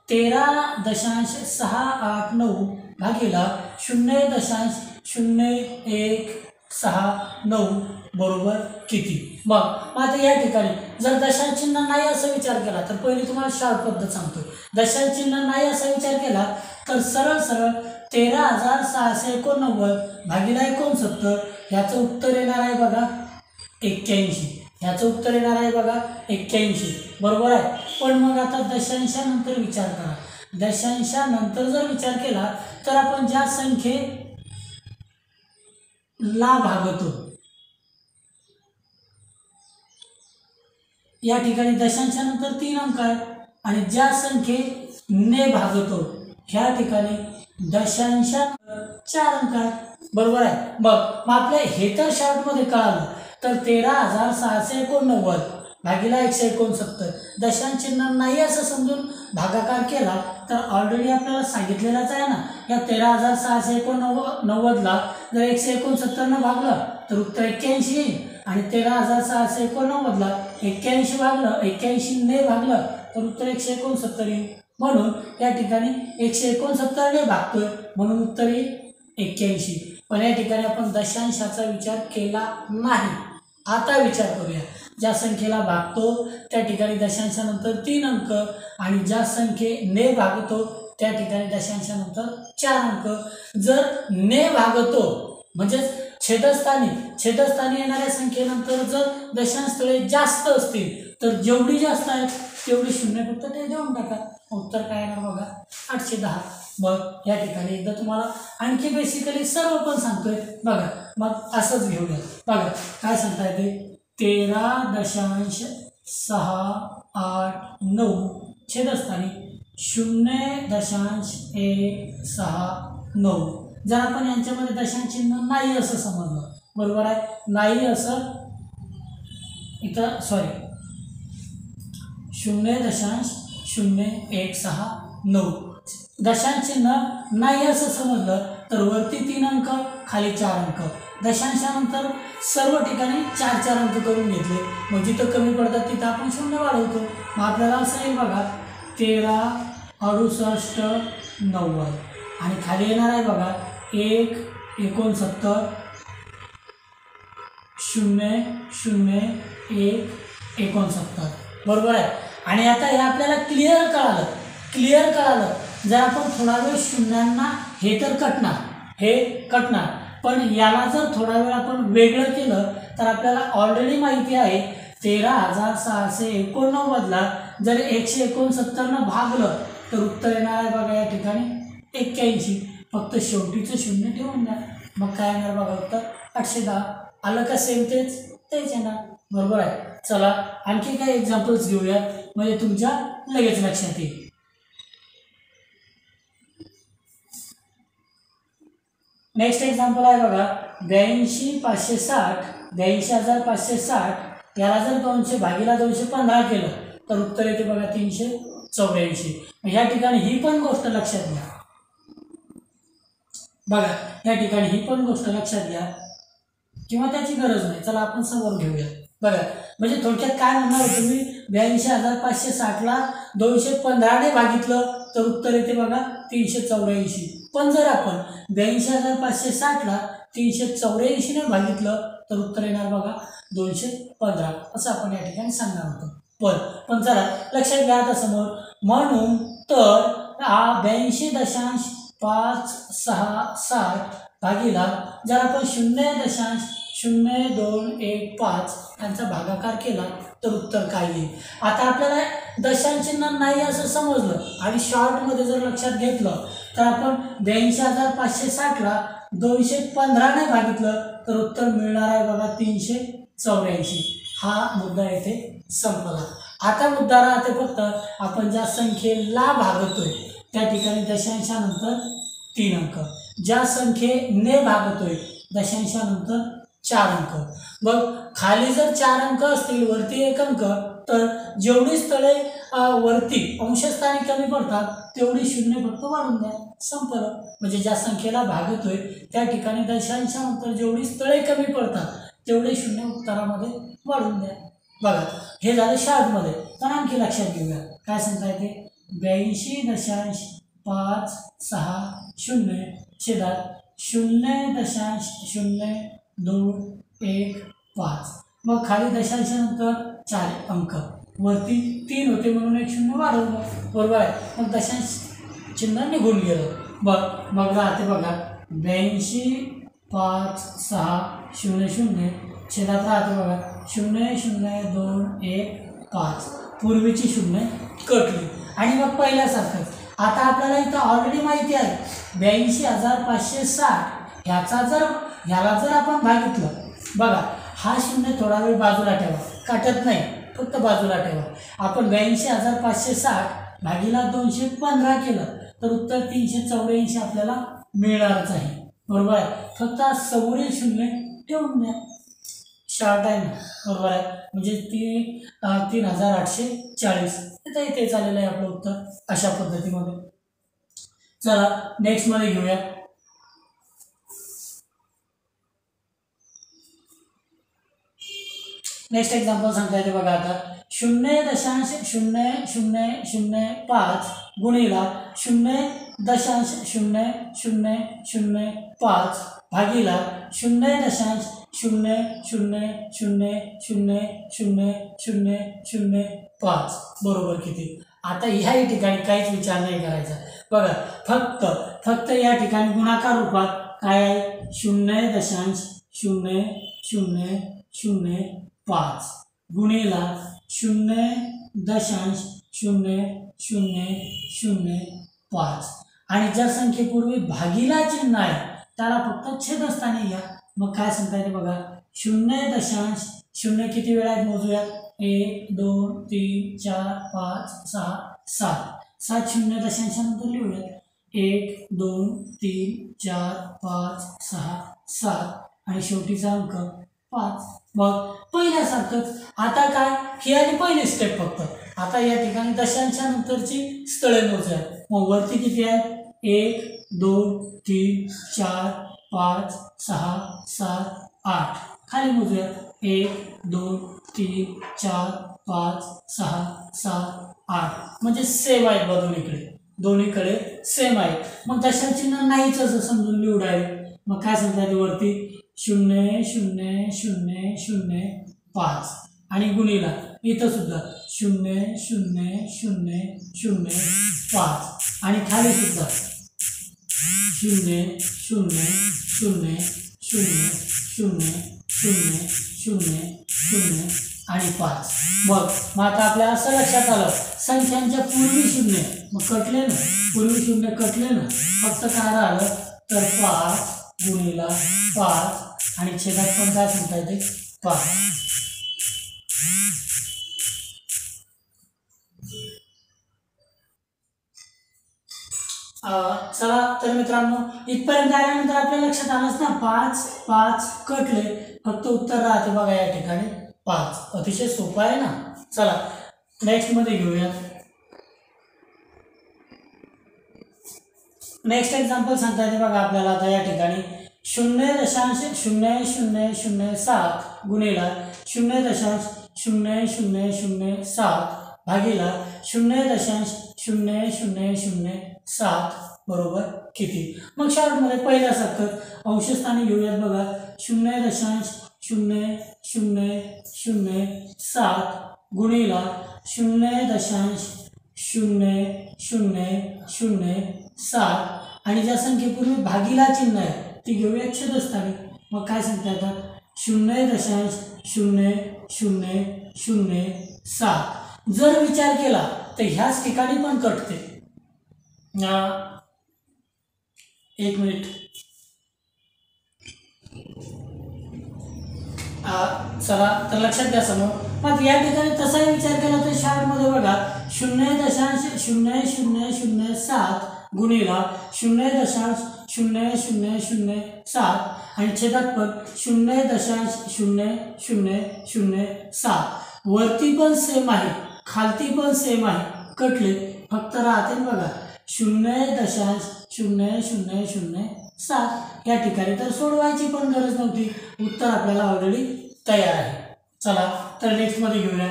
13.689 भागीला 0.0169 बरोबर किती. मग आता या ठिकाणी जर दशांश चिन्ह नाही असा विचार केला तर पहिली तुम्हाला शॉर्ट पद्धत सांगतो. दशांश चिन्ह नाही असा विचार केला तर सरळ 13,689 भागीला 69 ह्याचं उत्तर येणार आहे बघा 81. ह्याचं उत्तर येणार आहे बघा 81. बरोबर आहे. पण मग आता दशांशानंतर विचार करा. दशांशानंतर जर विचार केला तर आपण ज्या संख्येला भागतो या ठिकाणी दशांशानंतर 3 अंक आहेत आणि ज्या संख्येने भागतो ह्या ठिकाणी दशांशानंतर 4 अंक आहेत. बरोबर आहे. मग आपल्या हे तर शॉर्टमध्ये कळालं. तर 13,689 भागीला 169 दशांश चिन्ह नाही असं समजून भागाकार केला तर ऑलरेडी आपल्याला सांगितलेलंच आहे ना, या 13,689ला जर 169 भागलं तर उत्तर 81 येईल. आणि 13,689ला 81 भागलं 81 ने भागलं तर उत्तर 169 येईल. म्हणून या ठिकाणी 169 ने भागतोय म्हणून उत्तर येईल 81. पण या ठिकाणी आपण दशांशाचा विचार केला नाही. आता विचार करूया. ज्या संख्येला भागतो त्या ठिकाणी दशांशानंतर 3 अंक आणि ज्या संख्येने भागतो त्या ठिकाणी दशांशानंतर 4 अंक. जर ने भागतो म्हणजेच छेदस्थानी येणाऱ्या संख्येनंतर जर दशांश स्थळे जास्त असतील तर जेवढी जास्त आहेत तेवढी शून्य फक्त ते देऊन टाका. उत्तर काय येणार बघा 810. मग या ठिकाणी एकदा तुम्हाला आणखी बेसिकली सर्व पण सांगतोय बघा. मग असंच घेऊया. बघा काय सांगता येते 13.689 छेदस्थानी 0.169. जर आपण यांच्यामध्ये दशांश चिन्ह नाही असं समजलं. बरोबर आहे. नाही असं इथं 0.016 दशांश चिन्ह नाही असं समजलं तर वरती 3 अंक खाली 4 अंक. दशांशानंतर सर्व ठिकाणी 4 अंक करून घेतले. मग जिथं कमी पडतात तिथं आपण 0 वाढवतो. मग आपल्याला असं येईल बघा 13.6890 आणि खाली येणार आहे बघा 1.69 0.0169. बरोबर आहे. आणि आता हे आपल्याला क्लिअर कळालं. जर आपण थोडा वेळ शून्यांना हे तर कटणार पण याला जर थोडा वेळ आपण वेगळं केलं तर आपल्याला ऑलरेडी माहिती आहे 13,689ला जर 169 भागलं तर उत्तर येणार आहे बघा या ठिकाणी 81. फक्त शेवटीचं शून्य ठेवून द्या. मग काय येणार बघा उत्तर 810. आलं का सेम तेच येणार. बरोबर आहे. चला आणखी काही एक्झाम्पल्स घेऊया म्हणजे तुमच्या लगेच लक्षात येईल. नेक्स्ट एक्झाम्पल आहे बघा 82,560 82,560 याला जर 200 भागीला 215 केलं तर उत्तर येते बघा 384. या ठिकाणी ही पण गोष्ट लक्षात घ्या बघा, या ठिकाणी ही पण गोष्ट लक्षात घ्या किंवा त्याची गरज नाही, चला आपण समोर घेऊया बघा. म्हणजे थोडक्यात काय म्हणणार होतो मी, 82,560ला 215ने भागितलं तर उत्तर येते बघा 384. पण जर आपण 82,560ला 384ने भागितलं तर उत्तर येणार बघा 215, असं आपण या ठिकाणी सांगणार होतो. पण चला लक्षात घ्या आता समोर. म्हणून तर 82.567 भागीला जर आपण 0.0215 यांचा भागाकार केला तर उत्तर काय येईल. आता आपल्याला दशांश चिन्ह नाही असं समजलं आणि शॉर्टमध्ये जर लक्षात घेतलं तर आपण 82,560ला 215ने भागितलं तर उत्तर मिळणार आहे बघा 384. हा मुद्दा येथे संपला. आता मुद्दा राहते फक्त आपण ज्या संख्येला भागतोय त्या ठिकाणी दशांशानंतर 3 अंक, ज्या संख्येने भागतोय दशांशानंतर 4 अंक. मग खाली जर 4 अंक असतील वरती 1 अंक तर जेवढी स्थळे वरती अंशस्थानी कमी पडतात तेवढी शून्य फक्त वाढून द्या, संपलं. म्हणजे ज्या संख्येला भागतोय त्या ठिकाणी दशांशानंतर जेवढी स्थळे कमी पडतात तेवढे शून्य उत्तरामध्ये वाढून द्या. बघा हे झालं शॉर्टमध्ये. पण आणखी लक्षात घेऊया काय सांगता येते. 82.560 छेदात 0.0215. मग खाली दशांशानंतर 4 अंक वरती 3 होते म्हणून 1 शून्य वाढवलं, बरोबर आहे. मग दशांश चिन्ह निघून गेलं. मग राहते बघा 82.560 छेदात राहते बघा 0.0215. पूर्वीची शून्य कटली आणि मग पहिल्यासारखंच. आता आपल्याला इथं ऑलरेडी माहिती आहे 82,560 ह्याला जर आपण भागितलं बघा, हा शून्य थोडा वेळ बाजूला ठेवा, काटत नाही, फक्त बाजूला ठेवा. आपण 82,560 भागीला 215 केलं तर उत्तर 384 आपल्याला मिळणारच आहे, बरोबर आहे. फक्त समोरील शून्य ठेवून द्या, शॉर्ट आहे ना, बरोबर आहे. म्हणजे 3,840 तर इथे चाललेलं आहे आपलं उत्तर अशा पद्धतीमध्ये. चला नेक्स्ट मध्ये घेऊया. नेक्स्ट एक्झाम्पल सांगता येते बघा आता 0.0005 गुणिला 0.0005 भागीला 0.000005 बरोबर किती. आता ह्या ठिकाणी काहीच विचार नाही करायचा बघा, फक्त या ठिकाणी गुणाकार रूपात काय आहे 0.00005 गुणिला 0.0005 आणि ज्या संख्येपूर्वी भागीला चिन्ह आहे त्याला फक्त छेदस्थानी घ्या. मग काय सांगता येते बघा 0.0 किती वेळा आहेत मोजूया. 1 2 3 4 5 6 7 7 शून्य दशांशानंतर लिहूयात 1 2 3 4 5 6 7 आणि शेवटीचा अंक 5. मग पहिल्यासारखंच आता काय ही आली पहिली स्टेप फक्त. आता या ठिकाणी दशांशानंतरची स्थळे मोजूयात. मग वरती किती आहेत 1 2 3 4 5 6 7 8. खाली मोजूयात 1 2 3 4 5 6 7 8. म्हणजे सेम आहेत बा दोन्हीकडे सेम आहे. मग दशांश चिन्ह नाहीच असं समजून लिहू डायरेक्ट. मग काय सांगता येते वरती 0.0005 आणि गुणिला इथं सुद्धा 0.0005 आणि खाली सुद्धा 0.000000 आणि 5. मग आता आपल्या असं लक्षात आलं संख्यांच्या पूर्वी शून्य मग कटले ना, पूर्वी शून्य कटले ना, फक्त काय राहिलं तर 5 गुणिला 5 आणि छेदात पण काय सांगता येते 5. चला तर मित्रांनो इथपर्यंत आल्यानंतर आपल्या लक्षात आलंच ना 5 5 कटले फक्त उत्तर राहते बघा या ठिकाणी 5. अतिशय सोपं आहे ना. चला नेक्स्ट मध्ये घेऊया. नेक्स्ट एक्झाम्पल सांगता येते बघा आपल्याला आता या ठिकाणी 0.0007 गुणिला 0.0007 भागीला 0.0007 बरोबर किती. मग शॉर्टमध्ये पहिल्यासारखं अंशस्थानी घेऊयात बघा 0.0007 गुणिला 0.0007 आणि ज्या संख्येपूर्वी भागीला चिन्ह आहे ती घेऊया छेदस्थानी. मग काय सांगता येतात 0.0007. जर विचार केला तर ह्याच ठिकाणी पण कटते. 1 मिनिट. चला तर लक्षात घ्या समोर. मग या ठिकाणी तसाही विचार केला तर शार्टमध्ये बघा 0.0007 गुणिला 0.0007 आणि छेदात पण 0.0007. वरती पण सेम आहे खालती पण सेम आहे कटले फक्त राहते बघा 0.0007 या ठिकाणी. तर सोडवायची पण गरज नव्हती उत्तर आपल्याला ऑलरेडी तयार आहे. चला तर नेक्स्ट मध्ये घेऊया.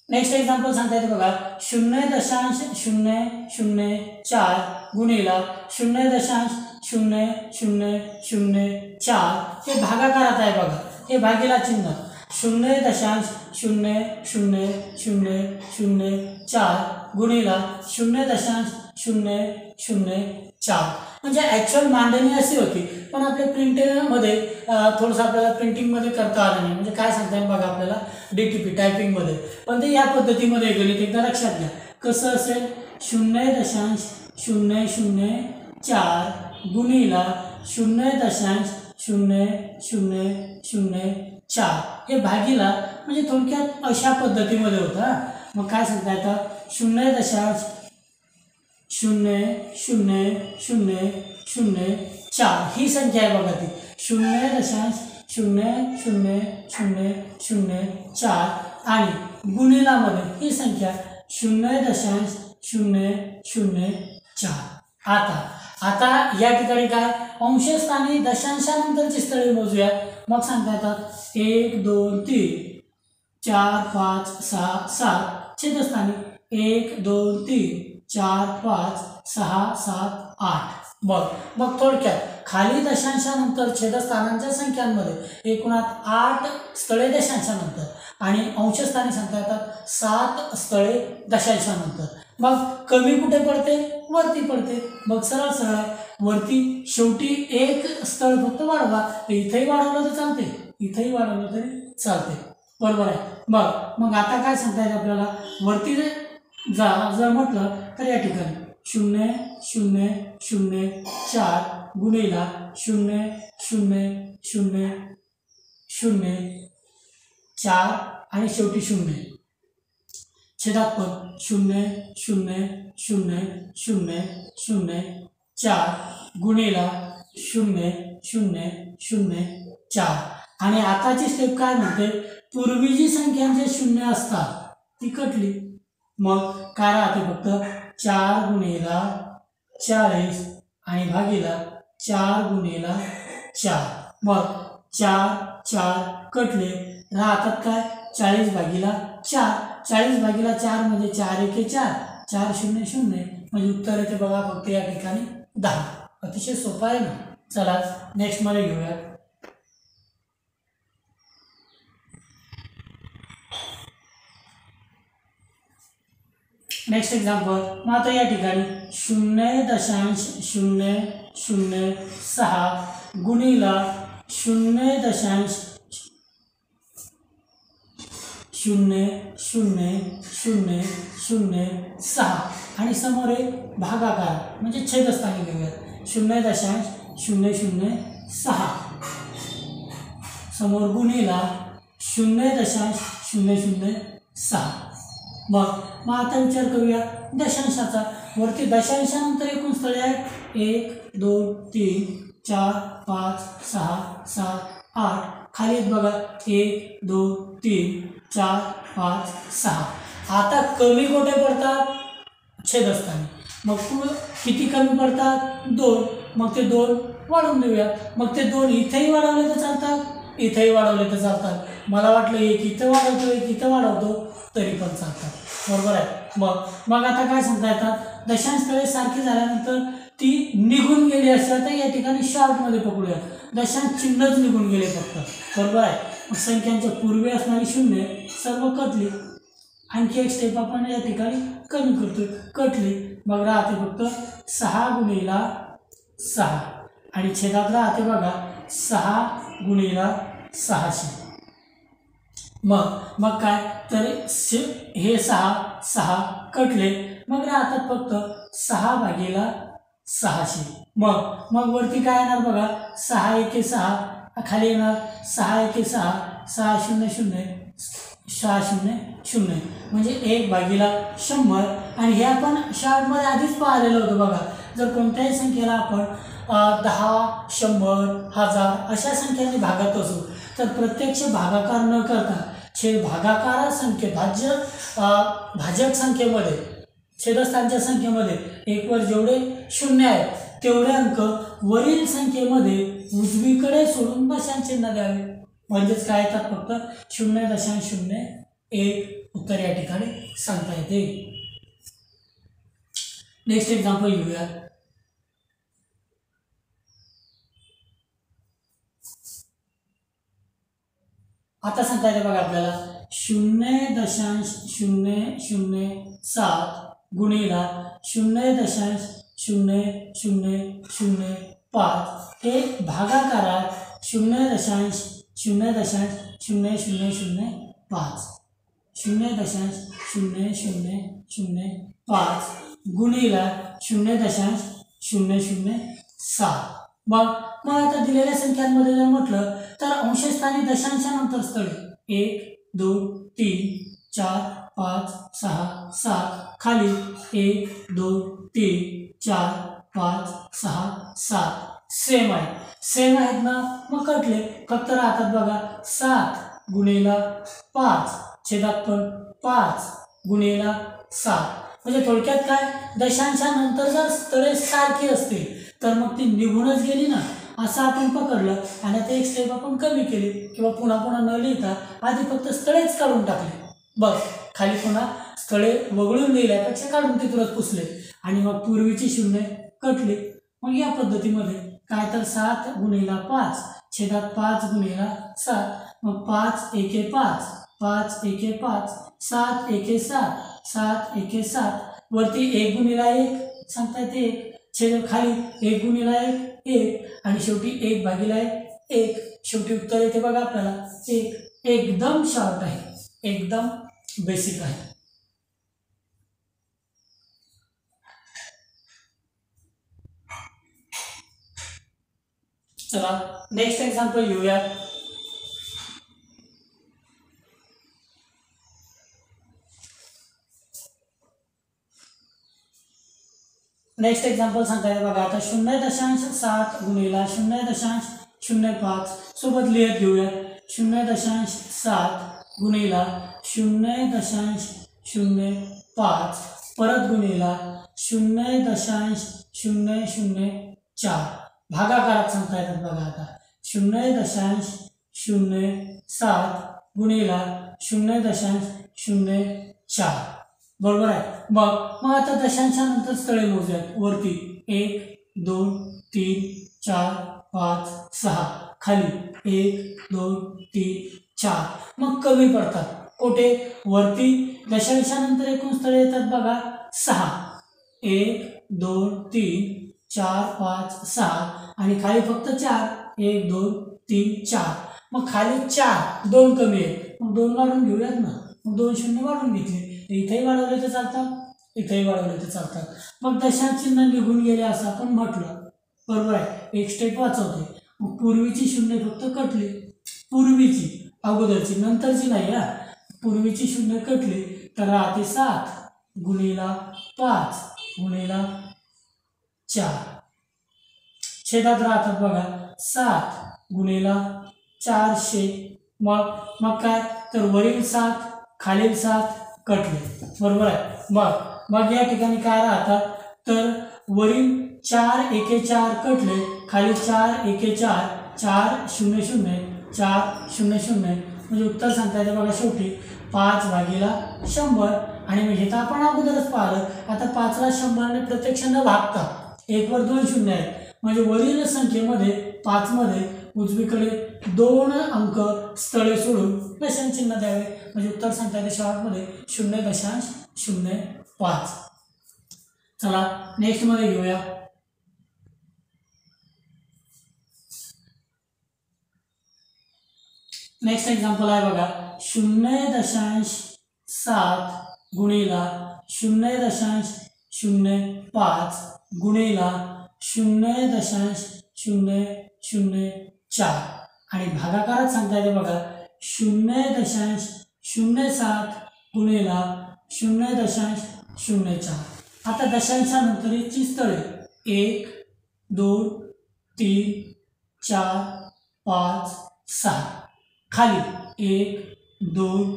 नेक्स्ट एक्झाम्पल सांगता येते बघा 0.004 गुणिला 0.0004 हे भागाकारात आहे बघा. हे भागीला चिन्ह 0.0004 गुणिला 0.004 म्हणजे ॲक्च्युअल मांडणी अशी होती पण आपल्या प्रिंटिंगमध्ये थोडंसं आपल्याला प्रिंटिंगमध्ये करता आलं नाही. म्हणजे काय सांगता येईल बघा आपल्याला DTP टायपिंगमध्ये. पण ते या पद्धतीमध्ये गणित एकदा लक्षात घ्या कसं असेल 0.004 गुणिला 0.0004 हे भागीला म्हणजे थोडक्यात अशा पद्धतीमध्ये होतं. मग काय सांगता येतं 0.0004 ही संख्या आहे बघा ती 0.0004 आणि गुणिलामध्ये ही संख्या 0.004. आता या ठिकाणी काय अंशस्थानी दशांशानंतरची स्थळे मोजूया. मग सांगता येतात 1 2 3 4 5 6 7 छेदस्थानी 1 2 3 4 5 6 7 8. मग थोडक्यात खाली दशांशानंतर छेदस्थानांच्या संख्यांमध्ये एकूणात 8 स्थळे दशांशानंतर आणि अंशस्थानी सांगता येतात 7 स्थळे दशांशानंतर. मग कमी कुठे पडते वरती पडते. मग सरळ सरळ वरती शेवटी एक स्थळ फक्त वाढवा. इथेही वाढवलं तर चालते इथेही वाढवलं तरी चालते बरोबर आहे. मग आता काय सांगता येईल आपल्याला वरती जर म्हटलं तर या ठिकाणी 0.004 गुणिला 0.004 आणि शेवटी 0 छेदात पण 0.004 गुणिला 0.004 आणि आताची स्टेप काय म्हणते पूर्वी जी संख्यांचे 0 असतात ती कटली. मग काय राहते फक्त 4 गुणिला 40 आणि भागीला 4 गुणिला 4. मग 4 4 कटले राहतात काय 40 भागीला 4. 40 भागीला 4 म्हणजे 4 1 4 4 0 0 म्हणजे उत्तर येते बघा फक्त या ठिकाणी 10. अतिशय सोपं आहे ना. चला नेक्स्ट मध्ये घेऊया. Next example. मग आता या ठिकाणी 0.006 गुणिला 0.006 आणि समोर एक भागाकार म्हणजे छेदस्थानी घेऊया 0.006 समोर गुणिला 0.006 6. मग आता विचार करूया दशांशाचा. वरती दशांशानंतर एकूण स्थळे आहेत 1 2 3 4 5 6 7 8. खाली बघा 1 2 3 4 5 6. आता कमी कोठे पडतात? छेदस्थानी. मग किती कमी पडतात? 2. मग ते 2 वाढवून देऊया. मग ते 2 इथेही वाढवले तर चालतात, इथेही वाढवले तर चालतात. मला वाटलं एक इथं वाढवतो एक इथं वाढवतो तरी पण चालतात. बरोबर आहे. मग आता काय सांगता येतात? दशांश स्थळे सारखी झाल्यानंतर ती निघून गेली असतात तर या ठिकाणी शॉर्टमध्ये पकडूया. दशांश चिन्हच निघून गेले फक्त. बरोबर आहे. मग संख्यांच्या पूर्वी असणारी शून्य सर्व कटली. आणखी एक स्टेप आपण या ठिकाणी कमी करतोय, कटली. मग राहते फक्त 6 गुणिला 6 आणि छेदात राहते बघा 6 गुणिला 600. मग काय तर हे 6 कटले. मग राहतात फक्त 6 भागीला 600. मग वरती काय येणार बघा 6 1 6. खाली येणार 6 1 6 6 0 0 6 0 0 म्हणजे 1 भागीला 100. आणि हे आपण शॉर्टमध्ये आधीच पाहिलेलं होतं बघा. जर कोणत्याही संख्येला आपण 10 100 1000 अशा संख्यांनी भागत असू तर प्रत्यक्ष भागाकार न करता भागाकार संख्ये भाजक संख्येमध्ये छेदस्थानच्या संख्येमध्ये 1 वर जेवढे शून्य आहेत तेवढे अंक वरील संख्येमध्ये उजवीकडे सोडून दशांश चिन्ह द्यावे. म्हणजेच काय येतात फक्त 0.01 उत्तर या ठिकाणी सांगता येते. नेक्स्ट एक्झाम्पल घेऊया. आता सांगता येते बघा आपल्याला 0.007 गुणिला 0.0005 हे भागाकारात 0.0005 0.0005 गुणिला 0.007. मग आता दिलेल्या संख्यांमध्ये जर म्हटलं तर अंशस्थानी दशांशानंतर स्थळे 1 2 3 4 5 6 7. खाली 1 2 3 4 5 6 7 सेम आहेत ना. मग कटले फक्त राहतात बघा 7 गुणिला 5 छेदात पण 5 गुणिला 7. म्हणजे थोडक्यात काय दशांशानंतर जर स्थळे सारखी असतील तर मग ती निघूनच गेली ना असं आपण पकडलं. आणि आता एक स्टेप आपण कमी केली किंवा पुन्हा न लिहिता आधी फक्त स्थळेच काढून टाकले. बस खाली पुन्हा स्थळे वगळून लिहिल्यापेक्षा काढून तिथूनच पुसले आणि मग पूर्वीची शून्य कटली. मग या पद्धतीमध्ये काय तर 7 गुणिला 5 छेदात 5 गुणिला 7. मग 5 1 5 5 1 5 7 1 7 7 1 7. वरती 1 गुणिला 1 सांगता येते 1 छेद खाली 1 गुणिला 1 1 आणि शेवटी 1 भागीला 1. शेवटी उत्तर येते बघा आपल्याला 1. एकदम शॉर्ट आहे, एकदम बेसिक आहे. चला नेक्स्ट एक्झाम्पल घेऊया. नेक्स्ट एक्झाम्पल सांगता येईल बघा. आता 0.7 गुणिला 0.05 सोबत लिहित घेऊया. 0.7 गुणिला 0.05 परत गुणिला 0.004 भागाकारात सांगता येतात बघा. आता 0.07 गुणिला 0.04 बरोबर आहे. मग आता दशांशानंतर स्थळे मोजूयात. वरती 1 2 3 4 5 6 खाली 1 2 3 4. मग कमी पडतात कोठे? वरती दशांशानंतर एकूण स्थळे येतात बघा 6. 1 2 3 4 5 6 आणि खाली फक्त 4 1 2 3 4. मग खाली 4 2 कमी आहेत मग 2 वाढून घेऊयात ना. मग 2 शून्य वाढून घेतले. इथेही वाढवले तर चालतात, इथेही वाढवले तर चालतात. मग दशांश चिन्ह निघून गेले असं आपण म्हटलं. बरोबर आहे. एक स्टेप वाचवते. मग पूर्वीची शून्य फक्त कटली. पूर्वीची अगोदरची नंतरची नाही. पूर्वीची शून्य कटली तर राहते 7 गुणिला 5 गुणिला 4 छेदात राहतात बघा 7 गुणिला 400 मग काय तर वरील 7 खालील 7 कटले बरोबर आहे मग या ठिकाणी काय राहतात तर वरील 4 एके 4 कटले खाली 4 एके 4 4 0 0 4 0 0 म्हणजे उत्तर सांगता येते बघा शेवटी 5/100 आणि मग हे तर आपण अगोदरच पाहिलं आता 5ला 100 ने प्रत्यक्ष न भागता 1 वर 2 शून्य आहेत म्हणजे वरील संख्येमध्ये 5 मध्ये उजवीकडे 2 अंक स्थळे सोडून दशांश चिन्ह द्यावे म्हणजे उत्तर सांगता येते शॉर्टमध्ये 0.05 चला नेक्स्ट मध्ये घेऊया नेक्स्ट एक्झाम्पल आहे बघा 0.7 गुणिला 0.05 गुणिला 0.004 आणि भागाकारात सांगता येते बघा 0.07 गुणिला 0.04 आता दशांशानंतरची स्थळे 1 2 3 4 5 6 खाली 1 2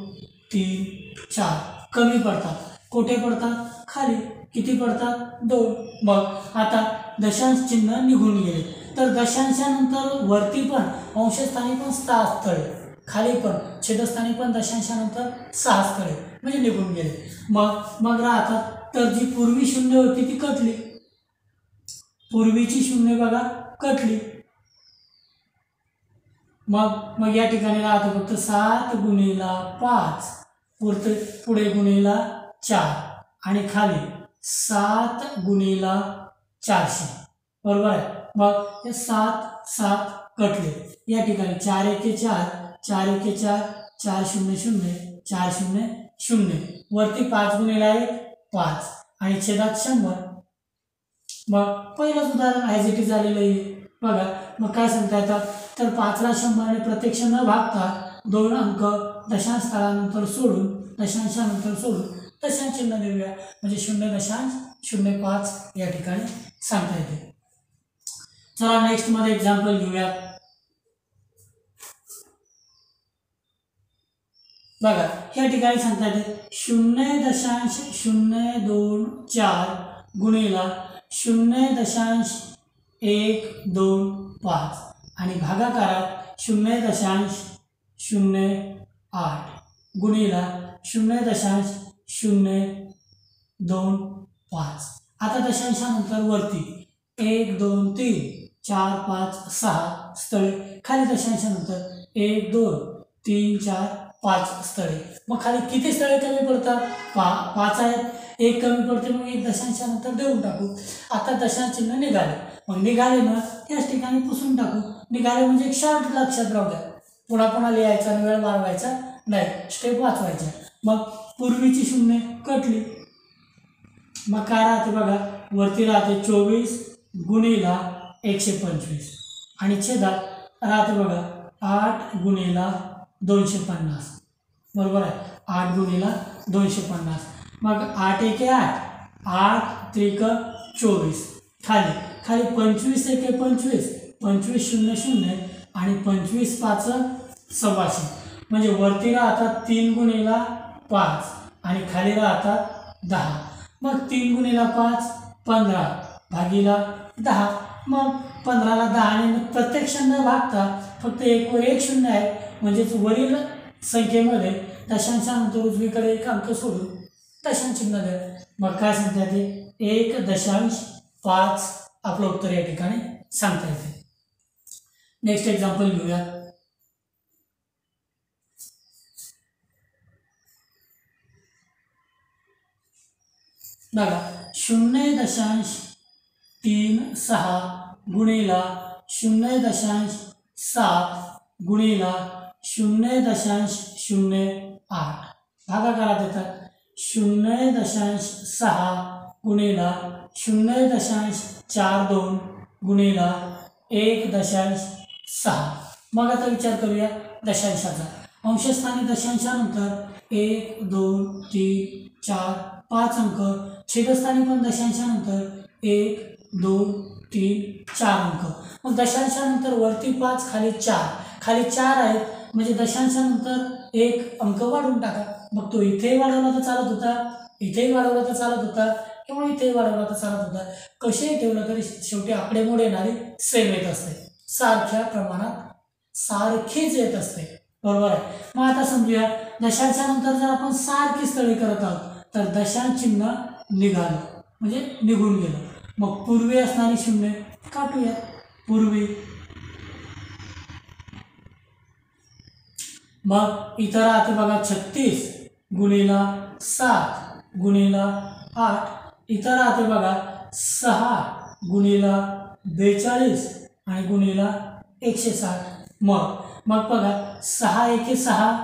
3 4 कमी पडतात कोठे पडतात खाली किती पडतात 2 मग आता दशांश चिन्ह निघून गेले तर दशांशानंतर वरती पण अंशस्थानी पण 6 स्थळे खाली पण छेदस्थानी पण दशांशानंतर 6 स्थळे म्हणजे निघून गेले मग राहतात तर जी पूर्वी शून्य होती ती कटली पूर्वीची शून्य बघा कटली मग या ठिकाणी राहतो फक्त 7 गुणिला 5 पुढे गुणिला 4 आणि खाली 7 गुणिला 400 बरोबर आहे मग हे 7 कटले या ठिकाणी 4 एके 4 4 एके 4 4 0 0 4 0 0 वरती 5 गुणिला 1 5 आणि छेदात 100 मग पहिलंच उदाहरण ॲज इट इज झालेलं आहे बघा मग काय सांगता येतात तर 5ला 100 ने प्रत्यक्ष न भागता 2 अंक दशांश स्थळानंतर सोडून दशांशानंतर सोडून दशांश चिन्ह देऊया म्हणजे 0.05 या ठिकाणी सांगता येते चला नेक्स्ट मध्ये एक्झाम्पल घेऊया बघा या ठिकाणी सांगता येते 0.024 गुणिला 0.125 आणि भागाकारात 0.08 गुणिला 0.025 आता दशांशानंतर वरती 1 2 3 4 5 6 स्थळे खाली दशांशानंतर 1 2 3 4 5 स्थळे मग खाली किती स्थळे कमी पडतात 5 आहेत 1 कमी पडते मग 1 दशांशानंतर देऊन टाकू आता दशांश चिन्ह निघाले मग निघाले ना त्याच ठिकाणी पुसून टाकू निघाले म्हणजे एक शॉर्ट लक्षात राहू द्या पुन्हा लिहायचा आणि वेळ मारवायचा नाही स्टेप वाचवायचा मग पूर्वीची शून्य कटली मग काय राहते बघा वरती राहते 24 गुणिला 125 आणि छेदात राहते बघा 8 गुणिला 250 बरोबर आहे 8 गुणिला 250 मग 8 एके 8 8 त्रिक 24 खाली 25 एके 25 25 0 0 आणि 25 5 सव्वाशे म्हणजे वरती राहतात 3 गुणिला 5 आणि खाली राहतात 10 मग 3 गुणिला 5 15 भागीला 10 मग 15ला 10 आणि प्रत्यक्ष न भागता फक्त 1 वर 1 शून्य आहे म्हणजेच वरील संख्येमध्ये दशांशानंतर उजवीकडे 1 अंक सोडून दशांश चिन्ह द्या मग काय सांगता येते 1.5 आपलं उत्तर या ठिकाणी सांगता येते नेक्स्ट एक्झाम्पल घेऊया बघा 0.36 गुणिला 0.7 गुणिला 0.08 भागाकारात येतात 0.6 गुणिला 0.42 गुणिला 1.6 मग आता विचार करूया दशांशाचा अंशस्थानी दशांशानंतर 1 2 3 4 5 अंक, छेदस्थानी पण दशांशानंतर 1 2 3 4 अंक. मग दशांशानंतर वरती 5 खाली 4, खाली 4 आहेत म्हणजे दशांशानंतर 1 अंक वाढवून टाका. मग तो इथेही वाढवला तर चालत होता, इथेही वाढवला तर चालत होता किंवा इथेही वाढवला तर चालत होता. कसेही ठेवलं तरी शेवटी आकडेमोड येणारी सेम येत असते, सारख्या प्रमाणात सारखीच येत असते. बरोबर आहे. मग आता समजूया दशांशानंतर जर आपण सारखी स्थळे करत आहोत तर दशांश चिन्ह निघालं म्हणजे निघून गेलं. मग पूर्वी असणारी शून्य काढूया. पूर्वी, मग इथं राहते बघा 36 गुणिला 7 गुणिला 8, इथं राहते बघा 6 गुणिला 42 आणि गुणिला 160. मग बघा 6 1 6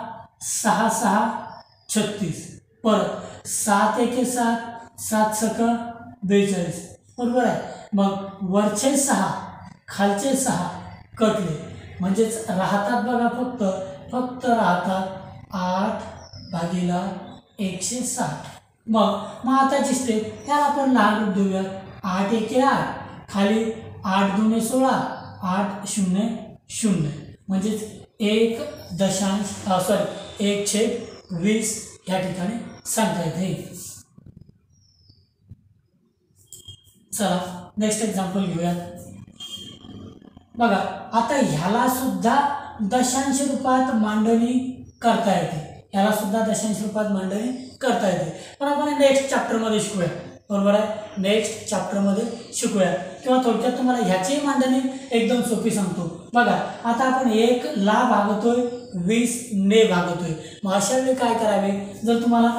6 6 36, परत 7 1 7 7 6 42. बरोबर आहे. मग वरचे 6 खालचे 6 कटले म्हणजेच राहतात बघा फक्त राहतात 8/160. मग आता जी स्टेप त्याला आपण लहान रूप देऊया. 8 1 8, खाली 8 2 16 8 0 0 म्हणजेच 1/20 या ठिकाणी सांगता येते. चला नेक्स्ट एक्झाम्पल घेऊया. बघा आता ह्याला सुद्धा दशांश रूपात मांडणी करता येते, ह्याला सुद्धा दशांश रूपात मांडणी करता येते. पण आपण नेक्स्ट चॅप्टरमध्ये शिकूया. बरोबर आहे. नेक्स्ट चॅप्टरमध्ये शिकूया किंवा थोडक्यात तुम्हाला ह्याची मांडणी एकदम सोपी सांगतो. बघा आता आपण 1 ला भागतोय 20 ने भागतोय. मग अशा वेळी काय करावे, जर तुम्हाला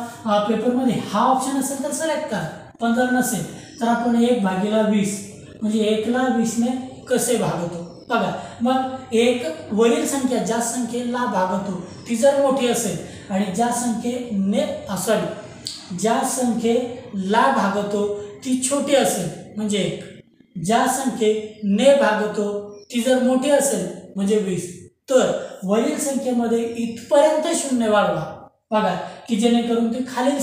पेपरमध्ये हा ऑप्शन असेल तर सिलेक्ट करा, पण जर नसेल तर आपण 1/20 म्हणजे 1 ला 20 ने कसे भागतो. बघा मग एक वरील संख्या ज्या संख्येला भागतो ती जर मोठी असेल आणि ज्या संख्येला भागतो ती छोटी असेल म्हणजे 1, ज्या संख्येने भागतो ती जर मोठी असेल म्हणजे 20, तर वरील संख्येमध्ये इथपर्यंत शून्य वाढवा. बघा की जेणेकरून ती खालील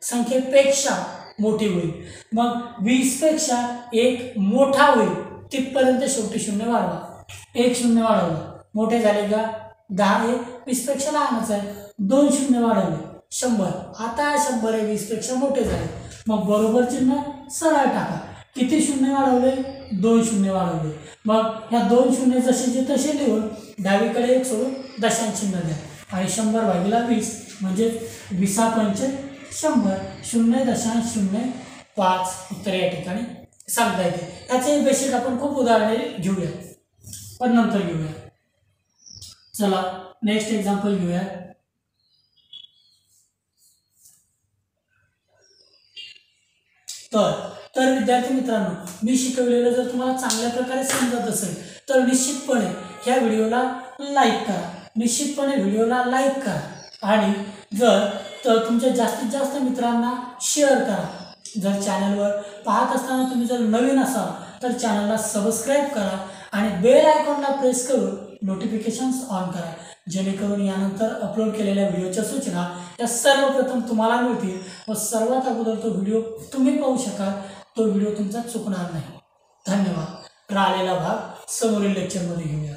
संख्येपेक्षा मोठी होईल. मग 20 पेक्षा 1 मोठा होईल तिथपर्यंत शेवटी शून्य वाढवा. 1 शून्य वाढवलं मोठे झाले का 10 हे 20 पेक्षा लहानच आहे. 2 शून्य वाढवले 100, आता 100 हे 20 पेक्षा मोठे झाले. मग बरोबर चिन्ह सरळ टाका. किती शून्य वाढवले, 2 शून्य वाढवले. मग ह्या 2 शून्य जसेचे तसे लिहून डावीकडे 1 सोडून दशांश चिन्ह द्या आणि 100/20 म्हणजे 20×5 100 0.05 उत्तर या ठिकाणी सांगता येते. त्याचे बेसिक आपण खूप उदाहरणे घेऊया पण नंतर घेऊया. चला नेक्स्ट एक्झाम्पल घेऊया. तर विद्यार्थी मित्रांनो, मी शिकवलेलं जर तुम्हाला चांगल्या प्रकारे समजत असेल तर निश्चितपणे ह्या व्हिडिओला लाईक करा, आणि जर तुमच्या जास्तीत जास्त मित्रांना शेअर करा. जर चॅनलवर पाहत असताना तुम्ही जर नवीन असाल तर चॅनलला सबस्क्राईब करा आणि बेल आयकॉनला प्रेस करून नोटिफिकेशन्स ऑन करा, जेणेकरून यानंतर अपलोड केलेल्या व्हिडिओच्या सूचना या सर्वप्रथम तुम्हाला मिळतील व सर्वात अगोदर तो व्हिडिओ तुम्ही पाहू शकाल. तो व्हिडिओ तुमचा चुकणार नाही. धन्यवाद. राहिलेला भाग समोरील लेक्चरमध्ये घेऊया.